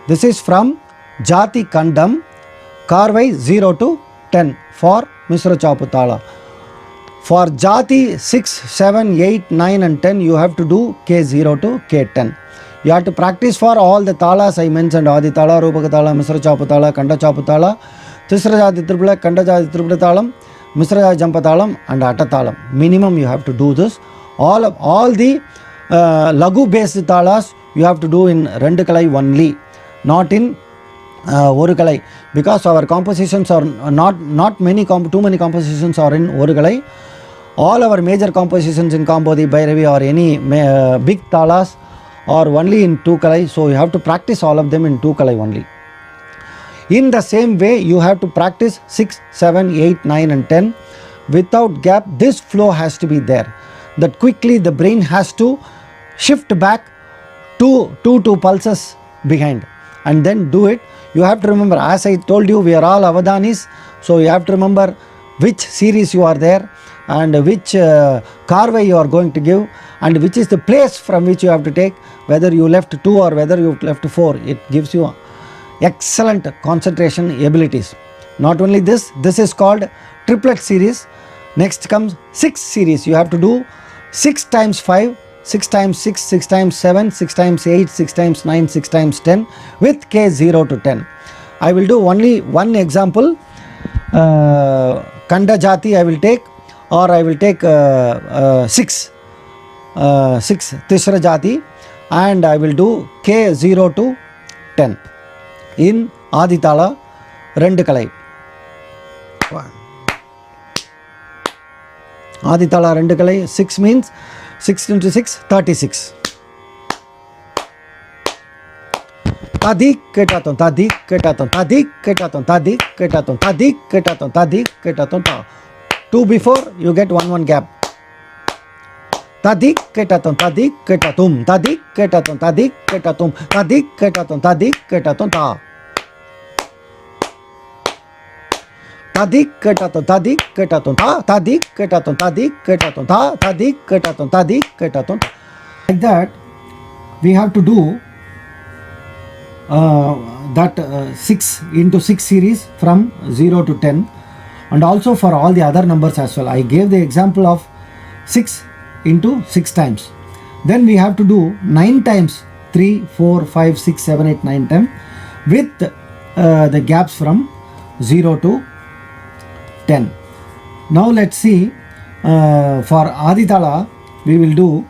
This is from Jati Kandam, carvai 0 to 10 for Misra Chaputala. For Jati 6, 7, 8, 9 and 10 you have to do K0 to K10. You have to practice for all the talas I mentioned, Aditala, Rupakatala, Misra Chaputala, Kanda Chaputala, Tisra Jati Tripula, Kanda Jati Tripulatalam, Misra Jati Jampatalam and Atatalam. Minimum you have to do this. All the Lagu based talas you have to do in Rendukalai only, not in Orukalai, because our compositions are not too many compositions are in Orukalai. All our major compositions in Kambodi, Bhairavi or any big talas or only in 2 kalai. So you have to practice all of them in 2 kalai only. In the same way, you have to practice 6, 7, 8, 9 and 10 without gap. This flow has to be there. That quickly the brain has to shift back two pulses behind and then do it. You have to remember, as I told you, we are all Avadhanis. So you have to remember which series you are there and which carvai you are going to give and which is the place from which you have to take, whether you left 2 or whether you left 4. It gives you excellent concentration abilities. Not only this is called triplet series. Next comes 6 series. You have to do 6 times 5, 6 times 6, 6 times 7, 6 times 8, 6 times 9, 6 times 10 with K 0 to 10. I will do only one example. Kanda Jati I will take, or I will take 6 Tisra Jati, and I will do K 0 to 10 in Aditala Rendukalai. Aditala Rendukalai, 6 means 6 into 6, 36. Tadik ketaton, tadik ketaton, tadik ketaton, tadik ketaton, tadik ketaton, tadik ketaton, ta. 2 before, you get 1 gap. Tadik ketaton, tadik ketatum, tadik ketaton, tadik ketatum, tadik ketaton, tadik ketaton, ta. Tadik ketaton, tadik ketaton, ta, tadik ketaton, tadik ketaton, ta, tadik ketaton, tadik ketaton. Like that, we have to do that 6 into 6 series from 0 to 10, and also for all the other numbers as well. I gave the example of 6 into 6 times. Then we have to do 9 times 3, 4, 5, 6, 7, 8, 9, 10 with the gaps from 0 to 10. Now let's see, for Aditala we will do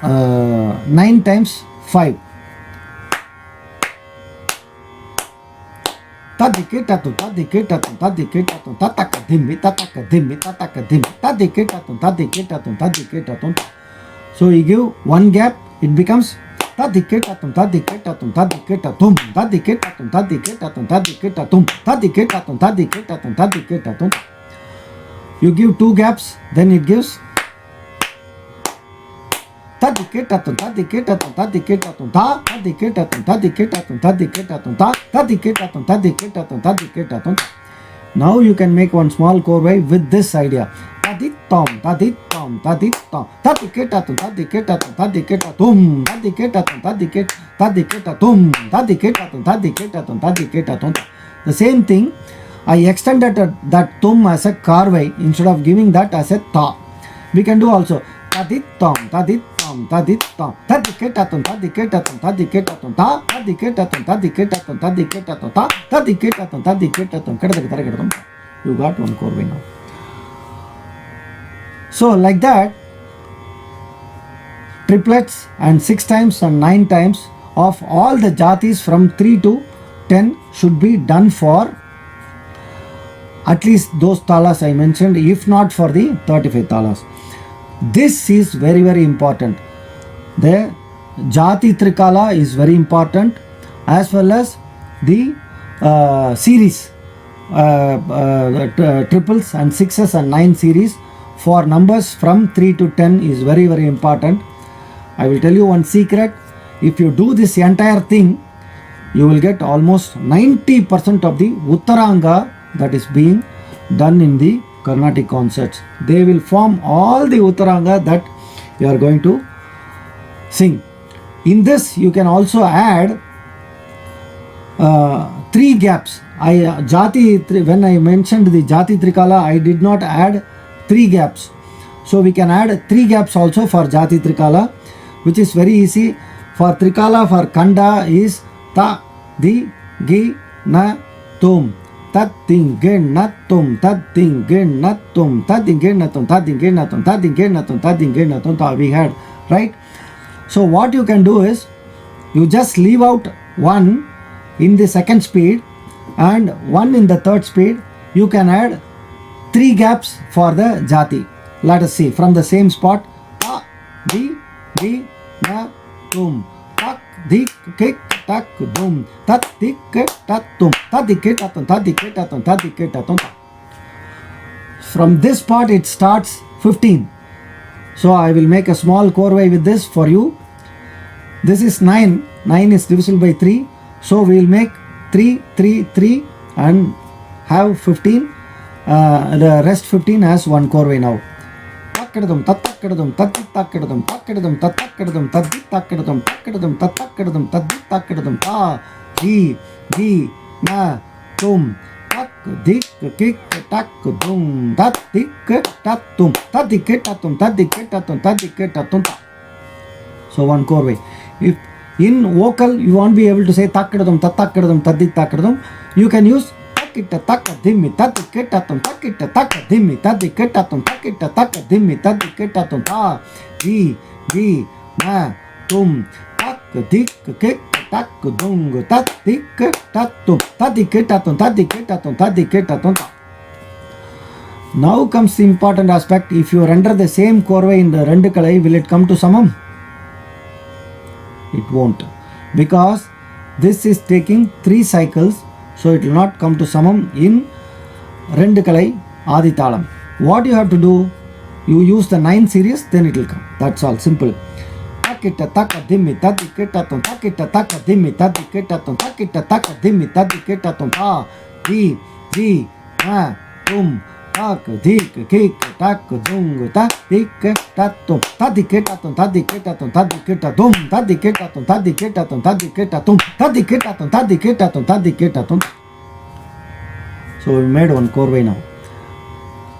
9 times 5. Tadiketatum, tadiketatum, tadiketatum, tatakadimmi, tatakadimmi, tatakadimmi, tadiketatum, tadiketatum, tadiketatum. So you give 1 gap, it becomes tadiketatum, tadiketatum, tadiketatum, tadiketatum, tadiketatum, tadiketatum, tadiketatum, tadiketatum, tadiketatum. You give 2 gaps, then it gives tadiketatum, tadiketatum, tadiketatum, ta, tadiketatum, tadiketatum, tadiketatum, ta, tadiketatum, tadiketatum, tadiketatum. Now you can make one small chorway with this idea. Taditom, taditom, taditom, tadiketatum, tadiketatum, tadiketatum, tadiketatum, tadiketatum, tadiketatum, tadiketatum, tadiketatum. The same thing, I extended that tum as a carvai instead of giving that as a ta. We can do also taditom, taditom, taditom, tadiketatum, tadiketatum, tadiketatum, ta, tadiketatum, tadiketatum, tadiketatum, ta, tadiketatum, tadiketatum. You got one chorway now. So like that, triplets and 6 times and 9 times of all the jatis from 3 to 10 should be done for at least those talas I mentioned, if not for the 35 talas. This is very, very important. The Jati Trikala is very important, as well as the series, triples and 6s and 9 series for numbers from 3 to 10 is very, very important. I will tell you one secret. If you do this entire thing, you will get almost 90% of the Uttaranga that is being done in the Carnatic concerts. They will form all the Uttaranga that you are going to sing. In this you can also add 3 gaps. When I mentioned the Jati Trikala, I did not add 3 gaps. So we can add 3 gaps also for Jati Trikala, which is very easy. For Trikala, for Kanda is ta, di, gi, na, tum. Taddingenatum, taddingenatum, taddingenatum, taddingenatum, taddingenatum, taddingenatum, we had, right? So what you can do is, you just leave out 1 in the second speed and 1 in the third speed. You can add 3 gaps for the jati. Let us see, from the same spot, ta, di, gi, na, tum, tak, dik, kik, tak, dum, tat, dik, tat, tum, tadik, tatum, tadik, tatum, tadik, tatum. From this part it starts 15. So I will make a small chorway with this for you. This is 9. 9 is divisible by 3. So we will make 3, 3, 3 and have 15. The rest 15 has one chorway now. Takkadum, tatakadum, tatakadum, takkadum, tatakadum, tatakadum, takkadum, tatakadum, tatakadum, ta, di, na, tum, tak, dik, kik, tak, dum, tat, dik, tat, tum, tadik, tatum, tadik, tatum, tadik, tatum. So one chorway. If in vocal you won't be able to say takkadum, tatakadum, tadik, takadum, you can use takita takadimmi tadiketatum takita takadimmi tadiketatum takita takadimmi tadiketatum ta di na tum tak dik kik tak dung tadik tatum tadiketatum tadiketatum tadiketatum. Now comes the important aspect. If you render the same chorway in the rendu kalai, will it come to samam? It won't, because this is taking 3 cycles. So it will not come to samam in rendu kalai adi talam. What you have to do, you use the 9 series, then it will come. That's all, simple. Takita taka dimmi tadiketatum takita taka dimmi tadiketatum takita taka dimmi tadiketatum ta di na tum tak dik kik tak dung ta dik tatum tadiketatum tadiketatum tadiketatum tadiketatum tadiketatum tadiketatum tadiketatum tadiketatum tadiketatum. So we made one chorway now.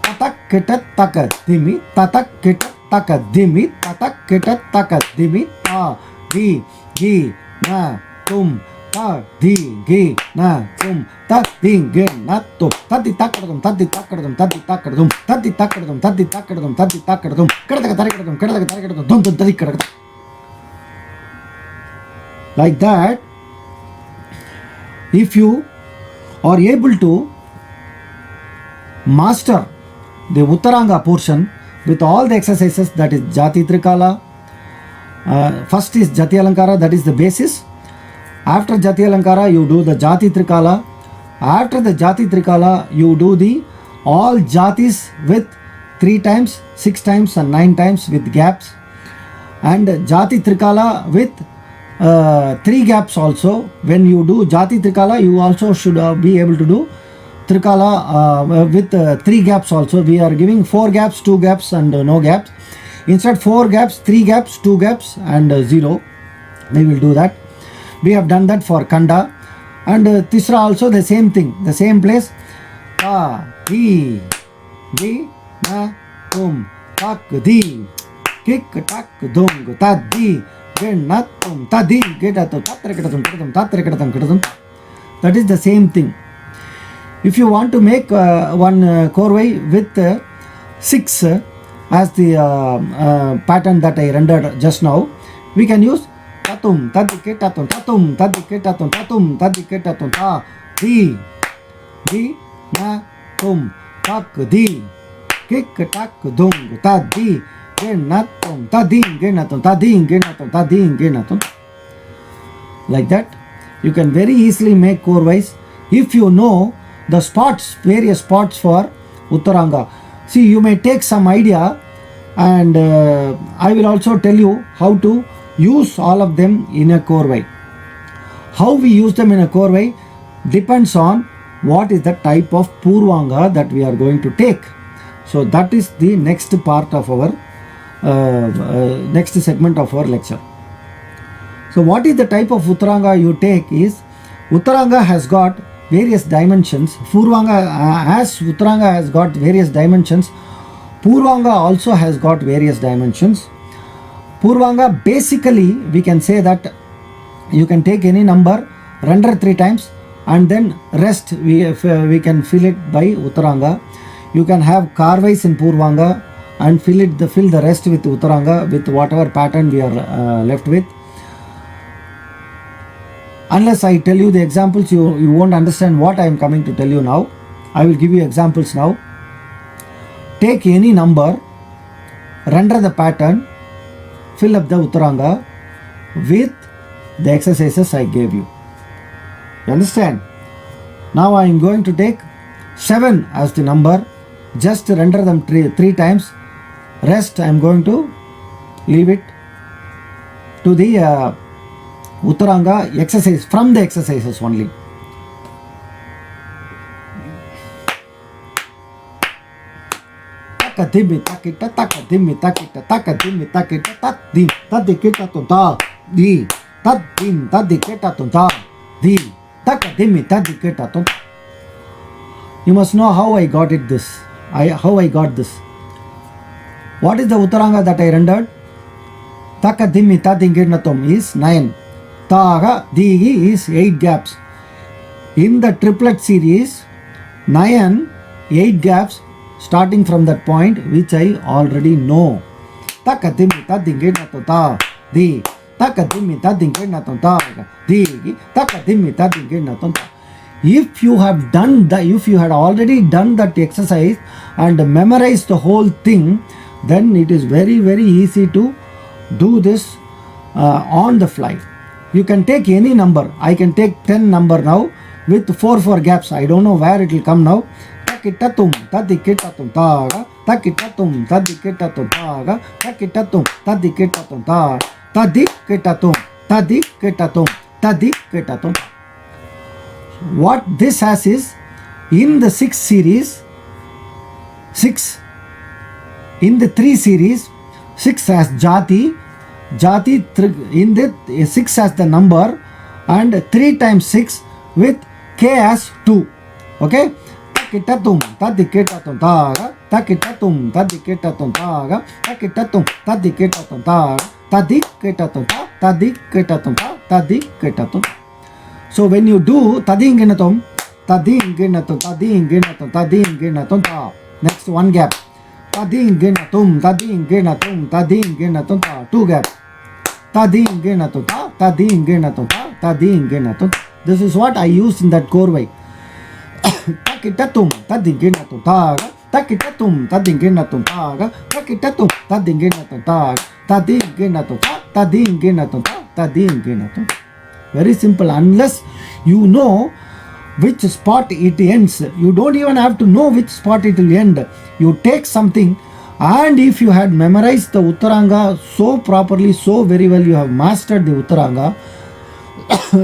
Tatak ketat taka dimi tatak ketat taka dimi tatak ketat taka dimi ta di na tum ta di na tum ta di na tum tadi takadum tadi takadum tadi takadum tadi takadum tadi takadum tadi takadum kadaka tarikadum dum dum tadi kadaka. Like that, if you are able to master the Uttaranga portion with all the exercises, that is Jati Trikala, first is Jati Alankara, that is the basis. After Jati Alankara, you do the Jati Trikala. After the Jati Trikala, you do the all Jatis with 3 times, 6 times and 9 times with gaps. And Jati Trikala with 3 gaps also. When you do Jati Trikala, you also should be able to do Trikala with 3 gaps also. We are giving 4 gaps, 2 gaps and no gaps. Instead 4 gaps, 3 gaps, 2 gaps and 0. We will do that. We have done that for Kanda. And Tisra also the same thing, the same place. Ta, di na tum tak di kik tak dung ta di gen na tum ta di getatum tatrekadatum kadatum tatrekadatum kadatum. That is the same thing. If you want to make one chorway with 6 as the pattern that I rendered just now, we can use tatum tadiketatum tatum tadiketatum tatum tadiketatum ta di na tum tak di kik tak dung ta di gen na tum ta di genatum ta di genatum ta di genatum. Like that, you can very easily make chorways if you know the spots, various spots for Uttaranga. See, you may take some idea, and I will also tell you how to use all of them in a chorway. How we use them in a chorway depends on what is the type of Purvanga that we are going to take. So that is the next part of our next segment of our lecture. So what is the type of Uttaranga you take is, Uttaranga has got various dimensions. Purvanga, as Uttaranga has got various dimensions, Purvanga also has got various dimensions. Purvanga, basically we can say that you can take any number, render 3 times, and then rest we can fill it by Uttaranga. You can have carways in Purvanga and fill the rest with Uttaranga, with whatever pattern we are left with. Unless I tell you the examples, you won't understand what I am coming to tell you now. I will give you examples now. Take any number, render the pattern, fill up the Uttaranga, with the exercises I gave you. You understand? Now I am going to take 7 as the number. Just render them three times. Rest I am going to leave it to the Uttaranga exercise, from the exercises only. Takadimi takita takadimi takita takadimi takita tadim tadikita tunta di tadim tadikita tunta di takadimi tadikita tunta. You must know how I got this. How I got this. What is the Uttaranga that I rendered? Takadimi tadingirnatum is 9. Taga digi is 8 gaps. In the triplet series, 9, 8 gaps starting from that point which I already know. Takadimi tadingirnatum ta di takadimi tadingirnatum ta digi takadimi tadingirnatum ta. If you have done that, if you had already done that exercise and memorized the whole thing, then it is very, very easy to do this on the fly. You can take any number. I can take 10 number now with 4 gaps. I don't know where it will come now. Takitatum tadikitatum taga takitatum tadikitatum taga takitatum tadikitatum taga tadikitatum tadikitatum tadikitatum. What this has is, in the 6 series, 6, in the 3 series, 6 has jati, in the 6 has the number, and 3 times 6 with k as 2. Okay? Takitatum tadikitatum taga takitatum tadikitatum taga takitatum tadikitatum taga tadikitatum tadikitatum tadikitatum. So when you do tadinginatum, tadinginatum, tadinginatum, tadinginatum ta. Next 1 gap. Tadinginatum, tadinginatum, tadinginatum ta. 2 gap. Tadinginatum ta, tadinginatum ta, tadinginatum. This is what I used in that korvai. Takitatum, tadinginatum taga, takitatum, tadinginatum taga, takitatum, tadinginatum taga, tadinginatum ta, tadinginatum ta, tadinginatum. Very simple. Unless you know which spot it ends, you don't even have to know which spot it will end. You take something, and if you had memorized the Uttaranga so properly, so very well, you have mastered the Uttaranga,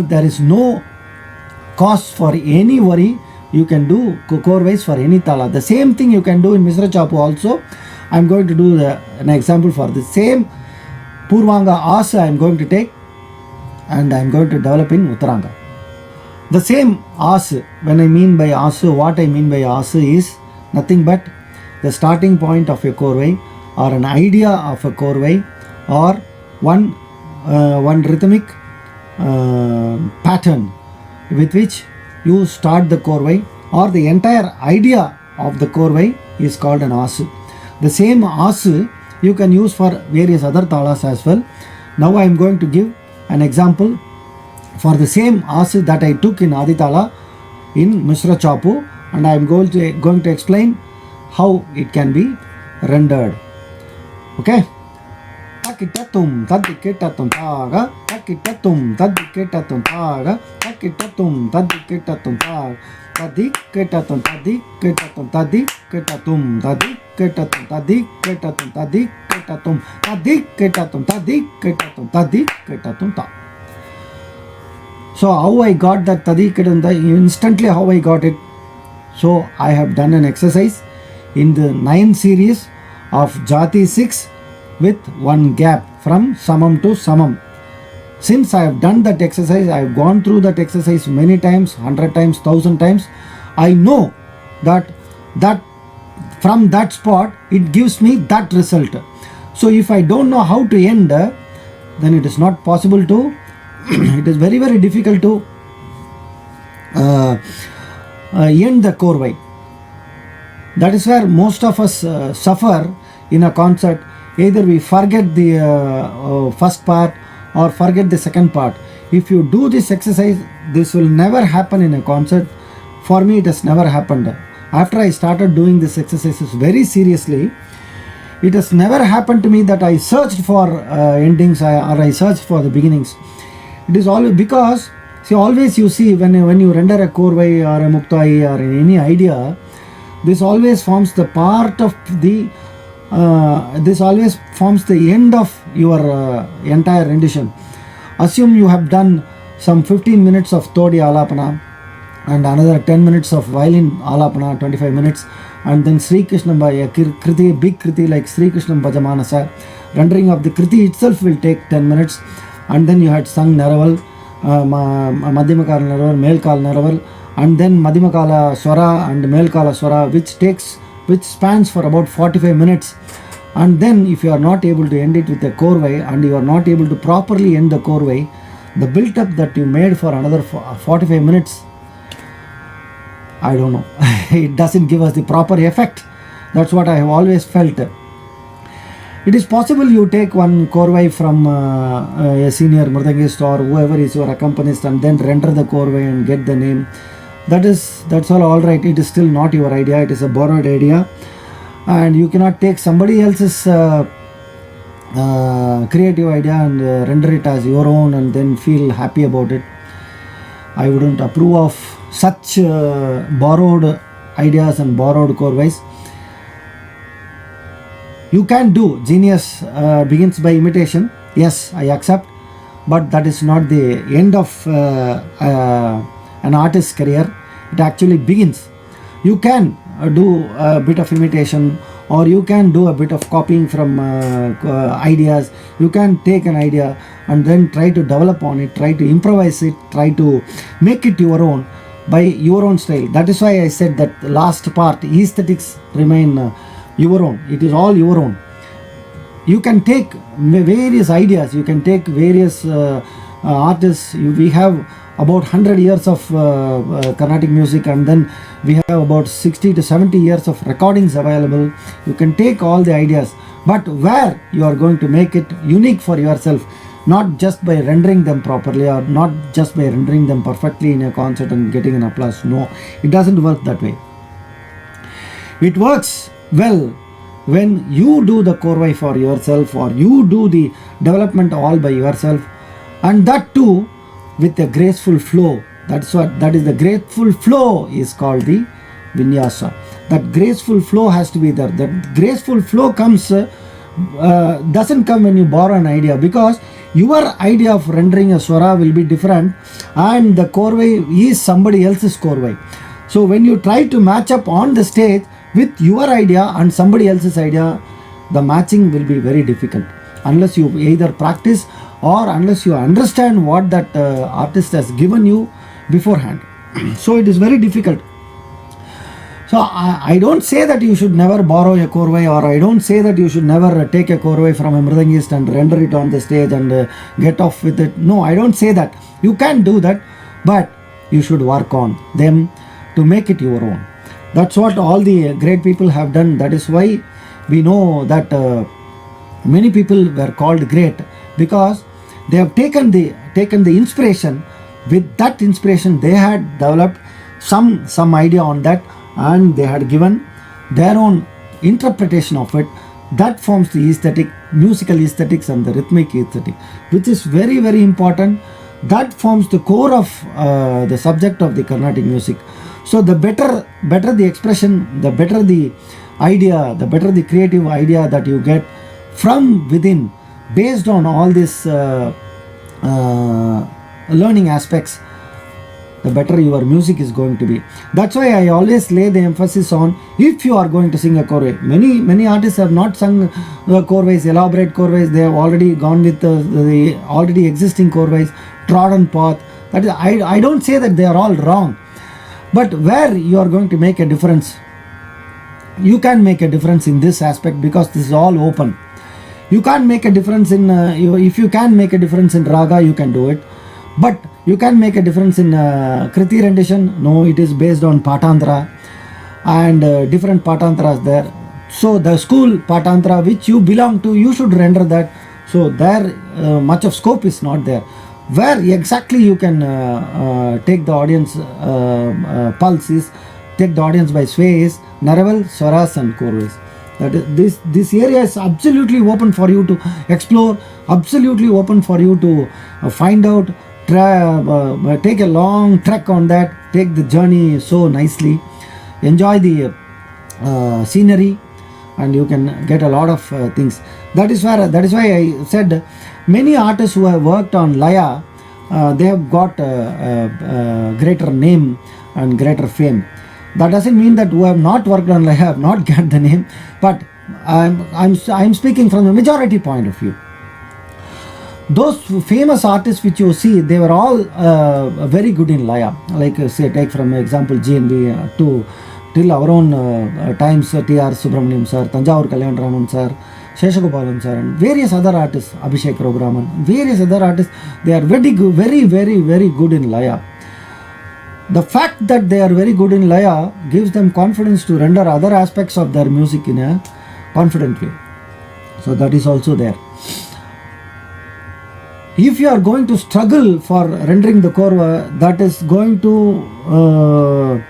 there is no cause for any worry. You can do korvais for any tala. The same thing you can do in Misra Chapu also. I am going to do an example for the same Purvanga Asa I am going to take, and I am going to develop in Uttaranga. The same Asa, when I mean by Asa, what I mean by Asa is nothing but the starting point of a korvai, or an idea of a korvai, or one rhythmic pattern with which you start the korvai, or the entire idea of the korvai is called an Asa. The same Asa you can use for various other talas as well. Now I am going to give an example for the same Asa that I took in Aditala in Misra Chapu, and I am going to explain how it can be rendered. Okay? Takitatum tadikitatum taga, takitatum tadikitatum taga, takitatum tadikitatum taga, tadikitatum tadikitatum tadikitatum tadikitatum tadikitatum tadikitatum tadikitatum tadikitatum tadikitatum ta. So how I got that tadikitatum, instantly how I got it. So I have done an exercise in the 9 series of Jati 6 with 1 gap from Samam to Samam. Since I have done that exercise, I have gone through that exercise many times, 100 times, 1000 times. I know that from that spot it gives me that result. So if I don't know how to end, then it is not possible to it is very, very difficult to end the korvai. That is where most of us suffer in a concert. Either we forget the first part or forget the second part. If you do this exercise, this will never happen in a concert. For me, it has never happened. After I started doing this exercises very seriously, It has never happened to me that I searched for endings or I searched for the beginnings. It is always because, see, always you see when you render a korvai or a muktai or any idea, this always forms the part of the this always forms the end of your entire rendition. Assume you have done some 15 minutes of Todi Alapana and another 10 minutes of violin Alapana, 25 minutes, and then Sri Krishna by a kriti, big kriti like Sri Krishna Bhajamanasa. Rendering of the kriti itself will take 10 minutes, and then you had sung Naraval, Madhyamakala Naraval, Melkala Naraval, and then Madhyamakala Swara and Melkala Swara, which spans for about 45 minutes. And then if you are not able to end it with a korvai and you are not able to properly end the korvai, the built up that you made for another 45 minutes, I don't know, it doesn't give us the proper effect. That's what I have always felt. It is possible you take one korvai from a senior mridangist or whoever is your accompanist and then render the korvai and get the name. That's all right. It is still not your idea. It is a borrowed idea, and you cannot take somebody else's creative idea and render it as your own and then feel happy about it. I wouldn't approve of such borrowed ideas and borrowed korvais. You can do. Genius begins by imitation. Yes, I accept, but that is not the end of an artist's career. It actually begins. You can do a bit of imitation, or you can do a bit of copying from ideas. You can take an idea and then try to develop on it, try to improvise it, try to make it your own by your own style. That is why I said that the last part, aesthetics remain your own. It is all your own. You can take various ideas, you can take various artists. We have about 100 years of Carnatic music, and then we have about 60 to 70 years of recordings available. You can take all the ideas, but where you are going to make it unique for yourself, not just by rendering them properly or not just by rendering them perfectly in a concert and getting an applause. No, it doesn't work that way. It works well when you do the korvai for yourself, or you do the development all by yourself, and that too with a graceful flow. That is the graceful flow is called the Vinyasa. That graceful flow has to be there. That graceful flow comes doesn't come when you borrow an idea, because your idea of rendering a swara will be different and the korvai is somebody else's korvai. So when you try to match up on the stage with your idea and somebody else's idea, the matching will be very difficult unless you either practice or unless you understand what that artist has given you beforehand. So it is very difficult. So I don't say that you should never borrow a korvai, or I don't say that you should never take a korvai from a mridangist and render it on the stage and get off with it. No, I don't say that. You can do that, but you should work on them to make it your own. That's what all the great people have done. That is why we know that many people were called great, because they have taken the inspiration. With that inspiration, they had developed some idea on that, and they had given their own interpretation of it. That forms the aesthetic, musical aesthetics and the rhythmic aesthetic, which is very, very important. That forms the core of the subject of the Carnatic music. So the better the expression, the better the idea, the better the creative idea that you get from within, based on all these learning aspects, the better your music is going to be. That's why I always lay the emphasis on, if you are going to sing a korvai. Many artists have not sung korvais, elaborate korvais. They have already gone with the already existing korvais, trodden path. That is, I don't say that they are all wrong, but where you are going to make a difference, you can make a difference in this aspect, because this is all open. You can't make a difference in if you can make a difference in raga, you can do it, but you can make a difference in kriti rendition. No, it is based on patantra and different patantras there. So the school patantra which you belong to, you should render that. So there much of scope is not there. Where exactly you can take the audience pulse is, take the audience by sway is Naraval, Swaras and Korvais. That is, this area is absolutely open for you to explore, absolutely open for you to find out, take a long trek on that, take the journey so nicely, enjoy the scenery, and you can get a lot of things. That is why I said many artists who have worked on Laya, they have got greater name and greater fame. That doesn't mean that who have not worked on Laya have not got the name, but I'm speaking from the majority point of view. Those famous artists which you see, they were all very good in Laya. Like say, take from example GNB to till our own times, T.R. Subramaniam sir, Tanjavur Kalyan Raman sir, Sheshagopalan sir, and various other artists, Abhishek Rograman, various other artists, they are very good, very good in Laya. The fact that they are very good in Laya gives them confidence to render other aspects of their music in a confident way. So that is also there. If you are going to struggle for rendering the korva, that is going to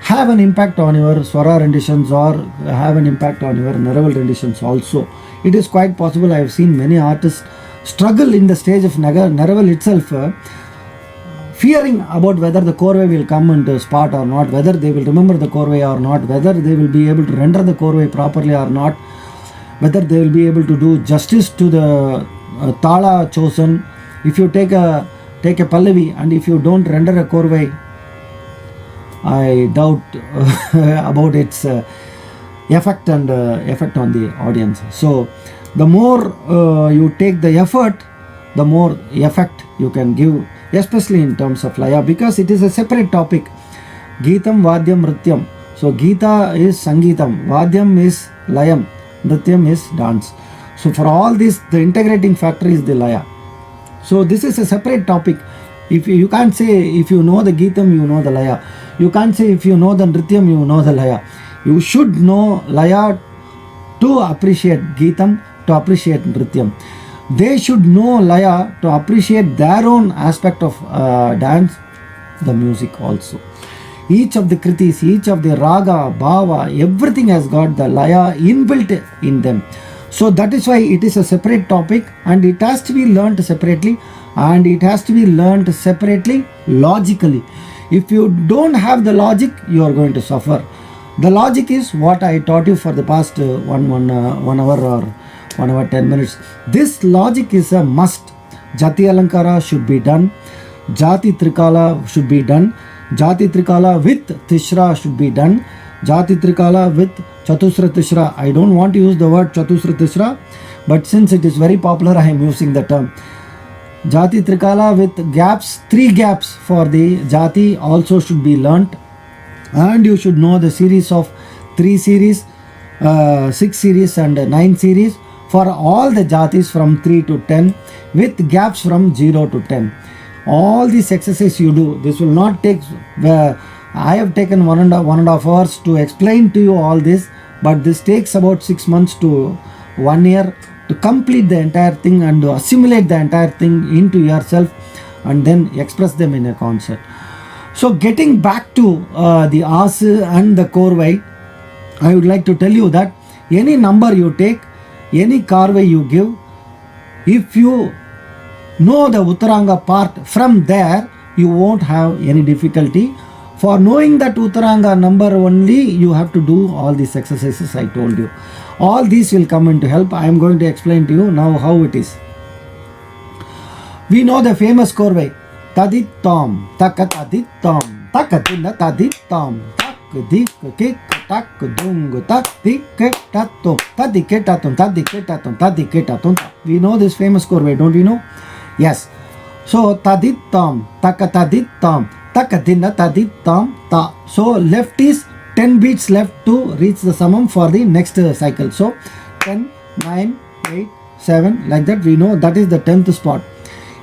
have an impact on your swara renditions or have an impact on your Naraval renditions also. It is quite possible. I have seen many artists struggle in the stage of Naraval itself, fearing about whether the korve will come into spot or not, whether they will remember the korve or not, whether they will be able to render the korve properly or not, whether they will be able to do justice to the tala chosen. If you take a pallavi and if you don't render a korve, I doubt about its effect and effect on the audience. So the more you take the effort, the more effect you can give, especially in terms of Laya, because it is a separate topic. Geetam, Vadyam, Nrityam. So Geeta is Sangeetam, Vadyam is Layam, Nrityam is dance. So for all this, the integrating factor is the Laya. So this is a separate topic. If you can't say if you know the Geetam, you know the Laya. You can't say if you know the Nrityam, you know the Laya. You should know Laya to appreciate Geetam, to appreciate Nrityam. They should know Laya to appreciate their own aspect of dance, the music also. Each of the kritis, each of the raga, bhava, everything has got the Laya inbuilt in them. So that is why it is a separate topic and it has to be learnt separately, and it has to be learnt separately logically. If you don't have the logic, you are going to suffer. The logic is what I taught you for the past 1 hour or 1 hour 10 minutes. This logic is a must. Jati Alankara should be done. Jati Trikala should be done. Jati Trikala with Tishra should be done. Jati Trikala with Chatusra Tishra. I don't want to use the word Chatusra Tishra, but since it is very popular, I am using the term. Jati Trikala with gaps, 3 gaps for the Jati also should be learnt. And you should know the series of 3 series, 6 series and 9 series for all the Jatis from 3 to 10 with gaps from 0 to 10. All these exercises you do, this will not take, I have taken 1.5 hours to explain to you all this, but this takes about 6 months to 1 year to complete the entire thing and to assimilate the entire thing into yourself and then express them in a concert. So getting back to the As and the Korvai, I would like to tell you that any number you take, any Karvai you give, if you know the Uttaranga part, from there you won't have any difficulty. For knowing that Uttaranga number only, you have to do all these exercises I told you. All these will come into help. I am going to explain to you now how it is. We know the famous Korvai. Taditam, takataditam, takatina taditam, takdik, kik, tak, dung, tak, dik, tatum, tadiketatum, tadiketatum, tadiketatum. We know this famous Korvai, don't we know? Yes. So taditam, takataditam, takadina taditam, ta. So left is 10 beats left to reach the summum for the next cycle. So 10, 9, 8, 7, like that. We know that is the 10th spot.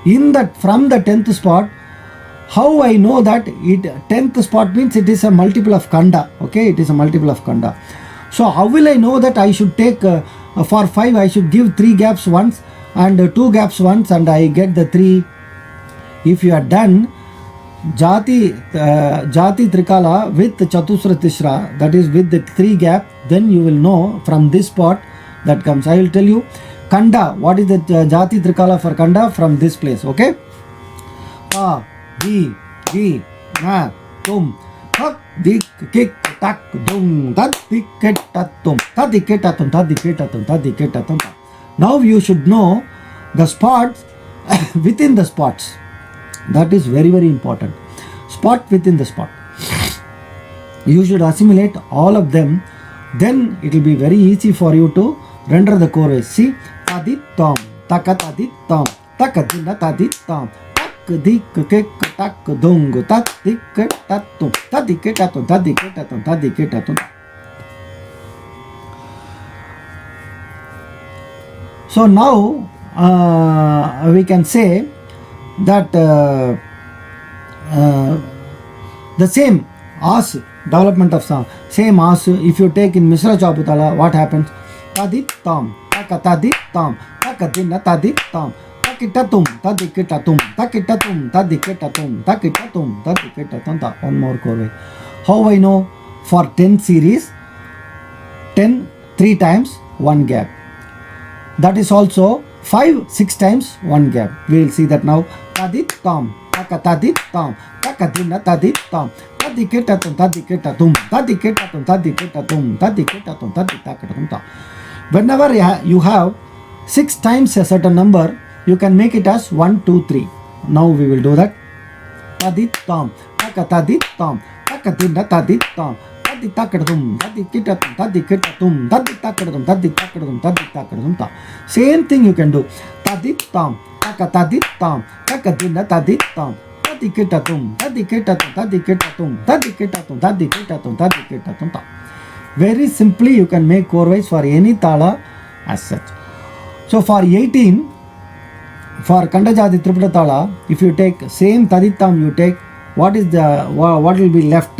In that, from the 10th spot, how I know that it 10th spot means it is a multiple of Kanda. Okay, it is a multiple of Kanda. So how will I know that I should take for 5 I should give 3 gaps once and 2 gaps once and I get the 3. If you are done Jati Trikala with Chatusra Tishra, that is with the 3 gap, then you will know from this spot that comes. I will tell you Kanda, what is the Jati Trikala for Kanda from this place, okay? Pa, di, na, tum, tak, dik, kik, tak, dum, tad, dik, ket, tatum, tadiketatum, tadiketatum, tadiketatum. Now you should know the spots within the spots. That is very, very important. Spot within the spot. You should assimilate all of them. Then it will be very easy for you to render the chorus. See, taditam, takataditam, takadina taditam, takdik kek tak dung, tadik tatum, tadiketatum, tadiketatum, tadiketatum. So now we can say that the same as development of sound, same as if you take in Misra Chaputala, what happens? Taditam, takataditam, takadina taditam, takitatum, tadikitatum, takitatum, tadikitatum, takitatum, tadikitatum. One more chorus. How I know? For 10 series, 10 3 times 1 gap. That is also 5 6 times 1 gap. We will see that now. Taditam, takataditam, takadina taditam, tadiketatum, tadiketatum, tadiketatum, tadiketatum, tadiketatum, tadiketatum. Whenever you have 6 times a certain number, you can make it as 1 2 3. Now we will do that. Taditam, takataditam, takadina taditam, tadiketatum, tadiketatum, tadiketatum, tadiketatum, tadiketatum, tadiketatum. Same thing you can do. Taditam, takataditam, takadina taditam, tadiketatum, tadiketatum, tadiketatum, tadiketatum, tadiketatum, tadiketatum. Very simply you can make chorus for any tala as such. So for 18, for Kandajati Triputa Tala, if you take same taditam, you take what will be left?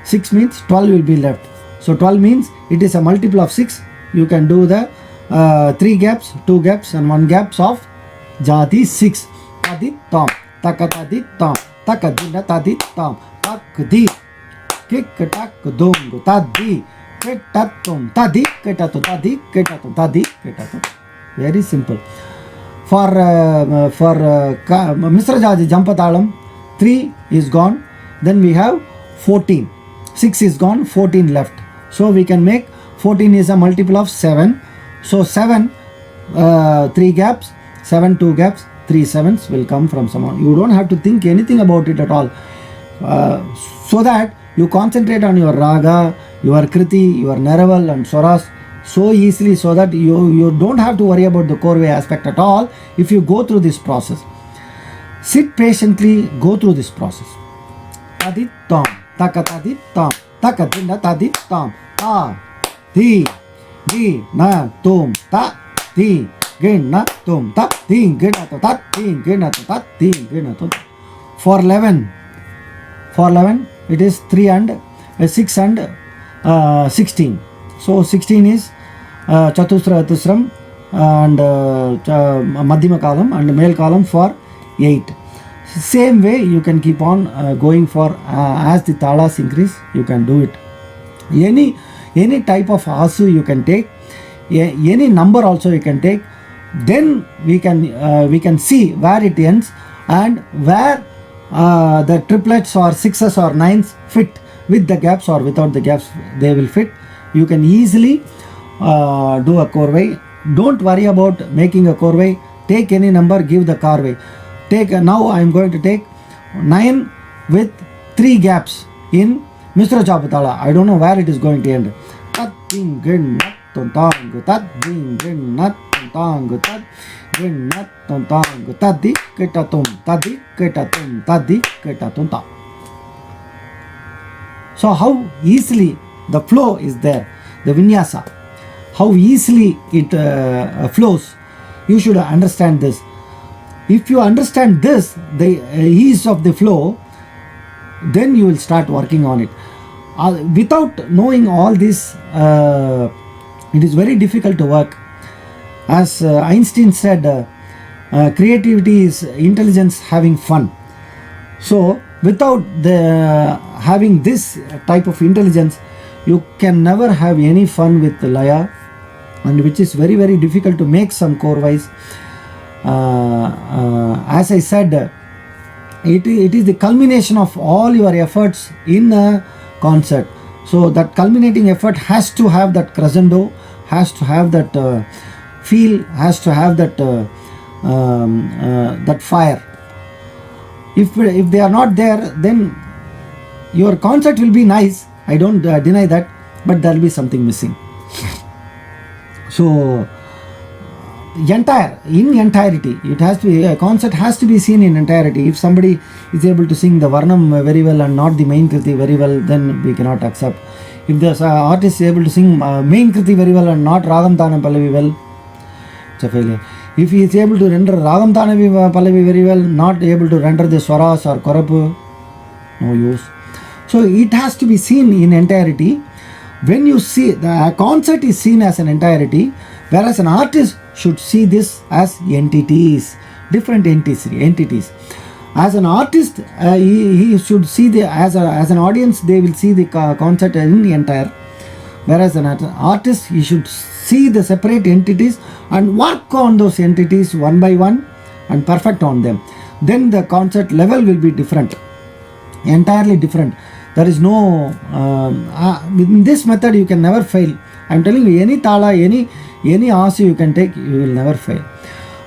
6 means 12 will be left. So 12 means it is a multiple of 6. You can do the 3 gaps, 2 gaps and 1 gaps of Jati 6. Taditam, takataditam, takadina taditam, takdi, kik tak dung, tadi, ketatum, tadi, ketatum, tadi, ketatum, tadi, ketatum. Very simple. For Mr. Jaji Jampatalam, 3 is gone. Then we have 14. 6 is gone, 14 left. So we can make 14 is a multiple of 7. So 7, 3 gaps, 7 2 gaps, 3 sevens will come from someone. You don't have to think anything about it at all. So that you concentrate on your raga, your kriti, your neraval and swaras so easily, so that you don't have to worry about the korve aspect at all if you go through this process. Sit patiently, go through this process. Taditam, takataditam, takadina taditam, ta, di, na, tum, ta, di, na, tum, ta, di, na, tum, ta, di, na, tum, ta, di, na, tum. For 11, it is 3 and 6 and 16. So 16 is Chatusra Tusram and Madhyama column and male column for 8. Same way you can keep on going for as the talas increase, you can do it. Any type of asu you can take, any number also you can take. Then we can see where it ends and where the triplets or 6s or 9s fit with the gaps or without the gaps, they will fit. You can easily do a korvai. Don't worry about making a korvai. Take any number, give the korvai. Now I am going to take 9 with 3 gaps in Mr. Chaputala. I don't know where it is going to end. Tat ding gin nat tontang, tat ding gin nat tontang, tat gin nat tontang, tadi ketatum, tadi ketatum, tadi ketatum ta. So how easily the flow is there, the vinyasa, how easily it flows. You should understand this. If you understand this, the ease of the flow, then you will start working on it. Without knowing all this, it is very difficult to work. As Einstein said, creativity is intelligence having fun. So without having this type of intelligence, you can never have any fun with Laya, and which is very very difficult to make some core wise. As I said, it is the culmination of all your efforts in a concert. So that culminating effort has to have that crescendo, has to have that feel, has to have that that fire. If they are not there, then your concert will be nice, I don't deny that, but there will be something missing. So entirety, it has to be, a concert has to be seen in entirety. If somebody is able to sing the Varnam very well and not the main Kriti very well, then we cannot accept. If the artist is able to sing main Kriti very well and not Ragam Tanam Pallavi well, it's a failure. If he is able to render Ragam Tanavi Pallavi very well, not able to render the Swaras or Korapu, no use. So it has to be seen in entirety. When you see, the concert is seen as an entirety, whereas an artist should see this as entities, different entities. As an artist, he should see the, as an audience, they will see the concert in the entire. Whereas an artist, he should see the separate entities and work on those entities one by one and perfect on them. Then the concert level will be different, entirely different. There is no, in this method you can never fail. I am telling you, any tala, any asi you can take, you will never fail.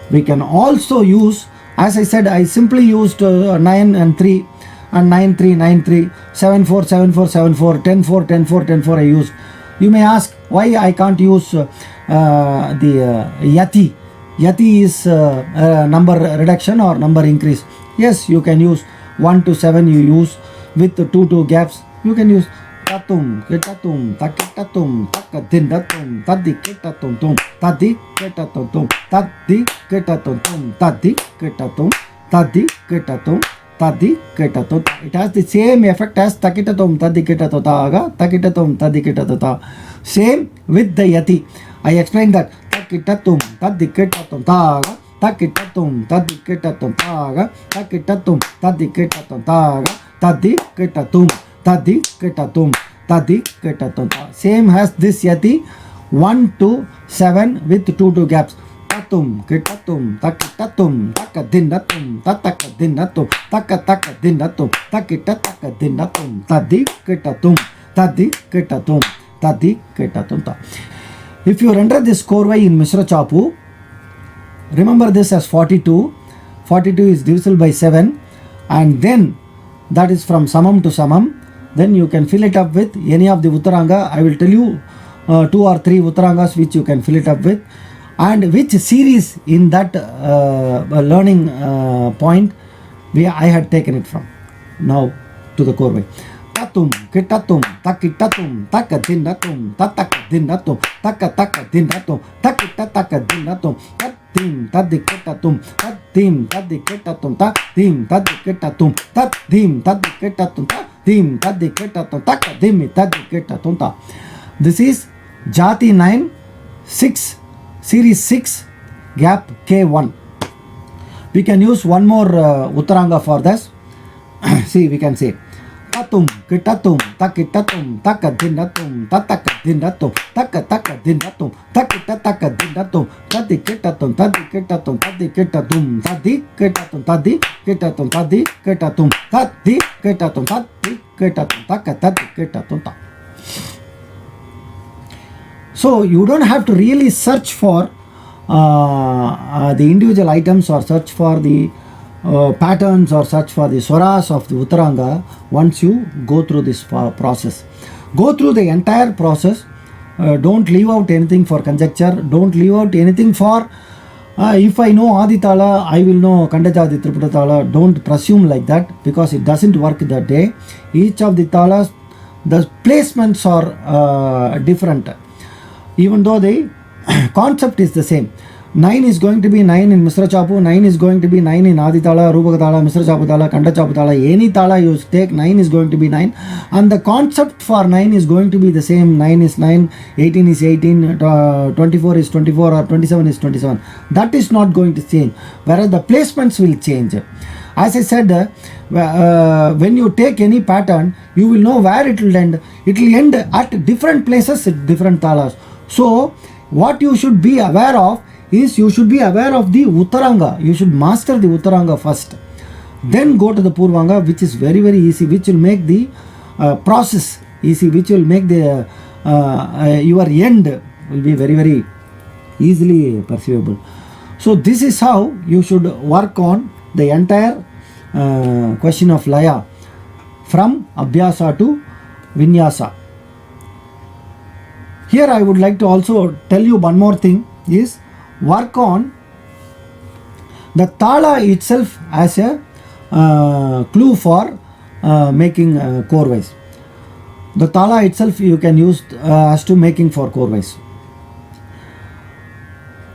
We can also use, as I said, I simply used 9 and 3 and 9 3 9 3 7 4 7 4 7 4 10 4 10 4 10 4 I used. You may ask why I can't use the yati. Yati is number reduction or number increase. Yes, you can use 1 to 7 you use, with 2 gaps you can use tatum ketatum takitatum takadindatum tadi ketatum tum tadi ketatum tum tadi ketatum tum tadi ketatum tadi ketatum tadi ketatum. It has the same effect as takitatum tadi ketatota, takitatum tadi ketatota. Same with the yati. I explained that takitatum tadi ketatum taga, takitatum tadi ketatum taga, takitatum tadi ketatum taga, tadi ketatum tadi ketatum tadi ketatum. Same has this yati, 1 to 7 with 2 gaps. Tatum ketatum takitatum takadindatum tatakadindatum takatakatindatum takitatakatindatum tadi ketatum tadi ketatum tadi ketatum. If you render this korvai in Mishra Chapu, remember this as 42. 42 is divisible by 7, and then that is from samam to samam. Then you can fill it up with any of the uttaranga. I will tell you 2 or 3 uttarangas which you can fill it up with, and which series in that learning point I had taken it from. Now to the korvai. Tatum ketatum takitatum takadindatum tatakadindatum takatakatindatum takitatakatindatum tadim tadiketatum tadim tadiketatum tadim tadiketatum tadim tadiketatum tadim tadiketatum takadimi tadiketatum. This is Jati 9 6 series 6 gap K1. We can use one more uttaranga for this. See, we can say tatum ketatum takitatum takadindatum tatakadindatum takatakadindatum takitatakatindatum tadiketatum tadiketatum tadiketatum tadiketatum tadiketatum tadiketatum tadiketatum tadiketatum takatadiketatum. So you don't have to really search for the individual items or search for the patterns or search for the swaras of the uttaranga. Once you go through this process, go through the entire process. Don't leave out anything for conjecture. Don't leave out anything for if I know Aditala, I will know Kandajadi Triputatala. Don't presume like that, because it doesn't work that day. Each of the talas, the placements are different, even though the concept is the same. 9 is going to be 9 in Misra Chapu, 9 is going to be 9 in Adi Tala, Rupaka Tala, Misra Chapu Tala, Kanda Chapu Tala. Any Tala you take, 9 is going to be 9. And the concept for 9 is going to be the same. 9 is 9, 18 is 18, 24 is 24, or 27 is 27. That is not going to change. Whereas the placements will change. As I said, when you take any pattern, you will know where it will end. It will end at different places at different talas. So what you should be aware of is you should be aware of the Uttaranga. You should master the Uttaranga first. Then go to the Purvanga, which is very very easy, which will make the process easy, which will make the your end will be very very easily perceivable. So this is how you should work on the entire question of Laya from Abhyasa to Vinyasa. Here I would like to also tell you one more thing is work on the Tala itself as a clue for making core wise. The Tala itself you can use as to making for core wise.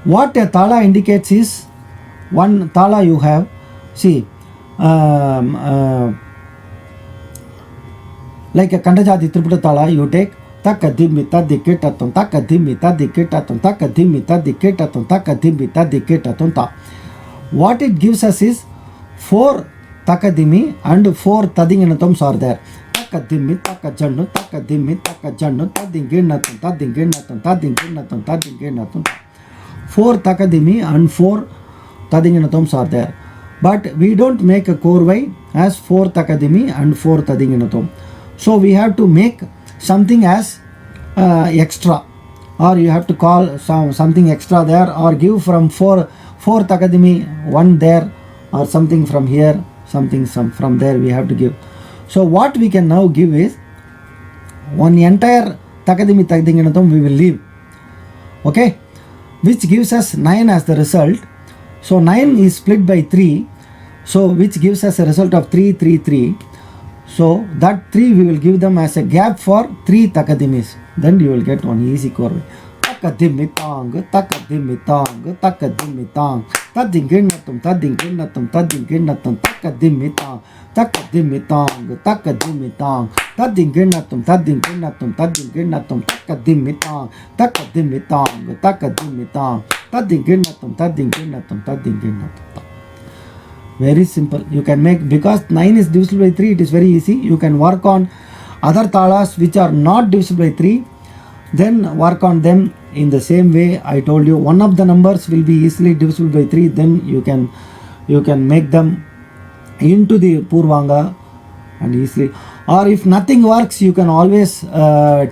What a Tala indicates is one Tala you have, see, like a Kandajati Triputa Tala, you take Takadimita diketaton, Takadimita diketaton, Takadimita diketaton, Takadimita diketaton ta. What it gives us is 4 Takadimi and 4 Tadinganatums are there. Takadimi, Takajannu, Takadimi, Takajannu, Tadinginaton, Tadinginaton, Tadinginaton, Tadinginaton. 4 Takadimi and 4 Tadinganatums are there. But we don't make a Korvai as 4 Takadimi and 4 Tadinganatum. So we have to make something as extra, or you have to call something extra there, or give from 4 Takadimi 1 there, or something from here, something from there we have to give. So what we can now give is one entire Takadimi Tadinganatum we will leave, okay, which gives us 9 as the result. So 9 is split by 3, so which gives us a result of 3, 3, 3. So that 3 we will give them as a gap for 3 Takadimis. Then you will get one easy Korvai. Takadimitang, Takadimitang, Takadimitang, Tadinginatum, Tadinginatum, Tadinginatum, Takadimitang, Takadimitang, Takadimitang, Tadinginatum, Tadinginatum, Tadinginatum, Takadimitang, Takadimitang, Takadimitang, Tadinginatum, Tadinginatum, Tadinginatum. Very simple. You can make, because 9 is divisible by 3, it is very easy. You can work on other talas which are not divisible by 3, then work on them in the same way I told you. One of the numbers will be easily divisible by 3, then you can make them into the Purvanga and easily. Or if nothing works, you can always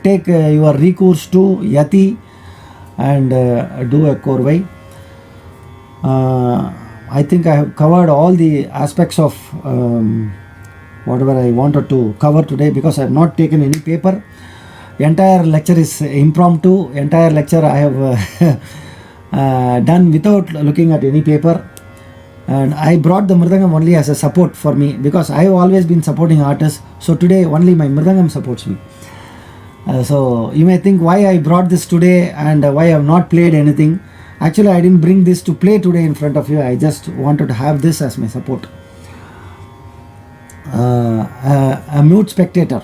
take your recourse to Yati and do a Korvai. I think I have covered all the aspects of whatever I wanted to cover today, because I have not taken any paper. Entire lecture is impromptu. Entire lecture I have done without looking at any paper, and I brought the Mridangam only as a support for me, because I have always been supporting artists. So today only my Mridangam supports me. So you may think why I brought this today and why I have not played anything. Actually, I didn't bring this to play today in front of you. I just wanted to have this as my support. A mute spectator.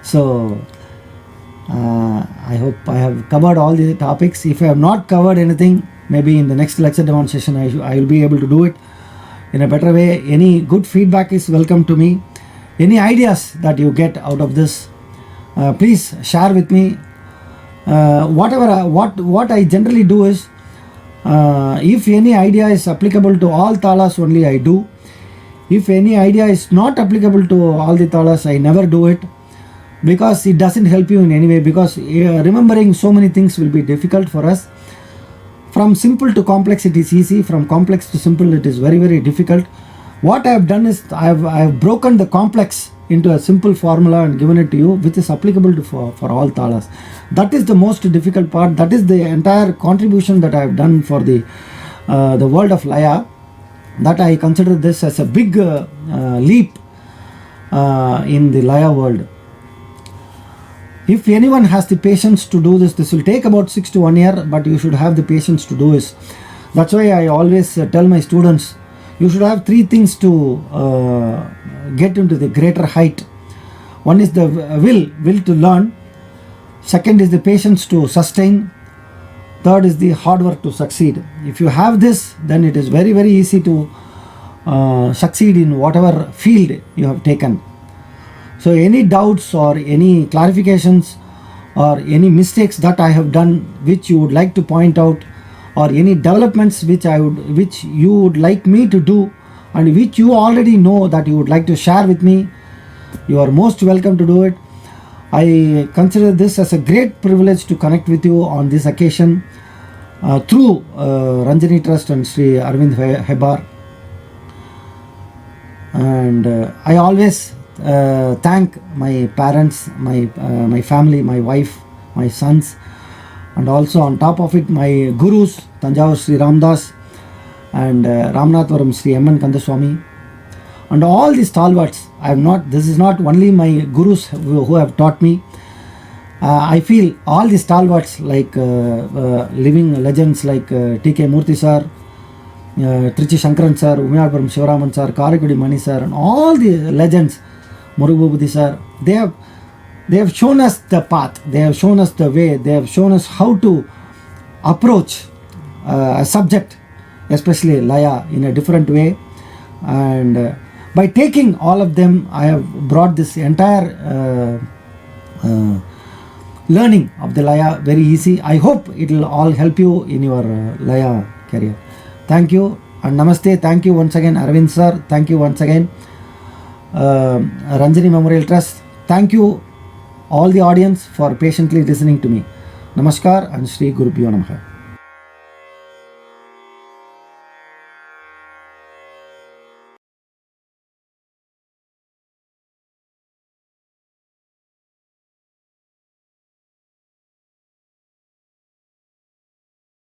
So I hope I have covered all the topics. If I have not covered anything, maybe in the next lecture demonstration I will be able to do it in a better way. Any good feedback is welcome to me. Any ideas that you get out of this, please share with me. What I generally do is, if any idea is applicable to all talas, only I do. If any idea is not applicable to all the talas, I never do it, because it doesn't help you in any way, because remembering so many things will be difficult for us. From simple to complex it is easy, from complex to simple it is very very difficult. What I have done is I have broken the complex into a simple formula and given it to you, which is applicable to for all talas. That is the most difficult part. That is the entire contribution that I have done for the world of Laya. That I consider this as a big leap in the Laya world. If anyone has the patience to do this will take about 6 to 1 year, but you should have the patience to do this. That's why I always tell my students, you should have 3 things to get into the greater height. One is the will to learn. Second is the patience to sustain. Third is the hard work to succeed. If you have this, then it is very very easy to succeed in whatever field you have taken. So any doubts or any clarifications or any mistakes that I have done which you would like to point out, or any developments which you would like me to do and which you already know that you would like to share with me, you are most welcome to do it. I consider this as a great privilege to connect with you on this occasion through Ranjani Trust and Sri Arvind Hebbar. And I always thank my parents, my family, my wife, my sons, and also on top of it my gurus, Tanjavur Sri Ramdas and Ramnathwaram Sri M.N. Kandaswamy, and all the stalwarts. This is not only my gurus who have taught me. I feel all the stalwarts like living legends like T.K. Murthy sir, Trichy Shankaran sir, Umayyapuram Shivaraman sir, Karakudi Mani sir, and all the legends, Murugubudi sir, they have shown us the path, they have shown us the way, they have shown us how to approach a subject, especially Laya, in a different way. And by taking all of them, I have brought this entire learning of the Laya very easy. I hope it will all help you in your Laya career. Thank you and namaste. Thank you once again, Arvind sir. Thank you once again, Ranjani Memorial Trust. Thank you all the audience for patiently listening to me. Namaskar and Shri Gurubhyo Namaha.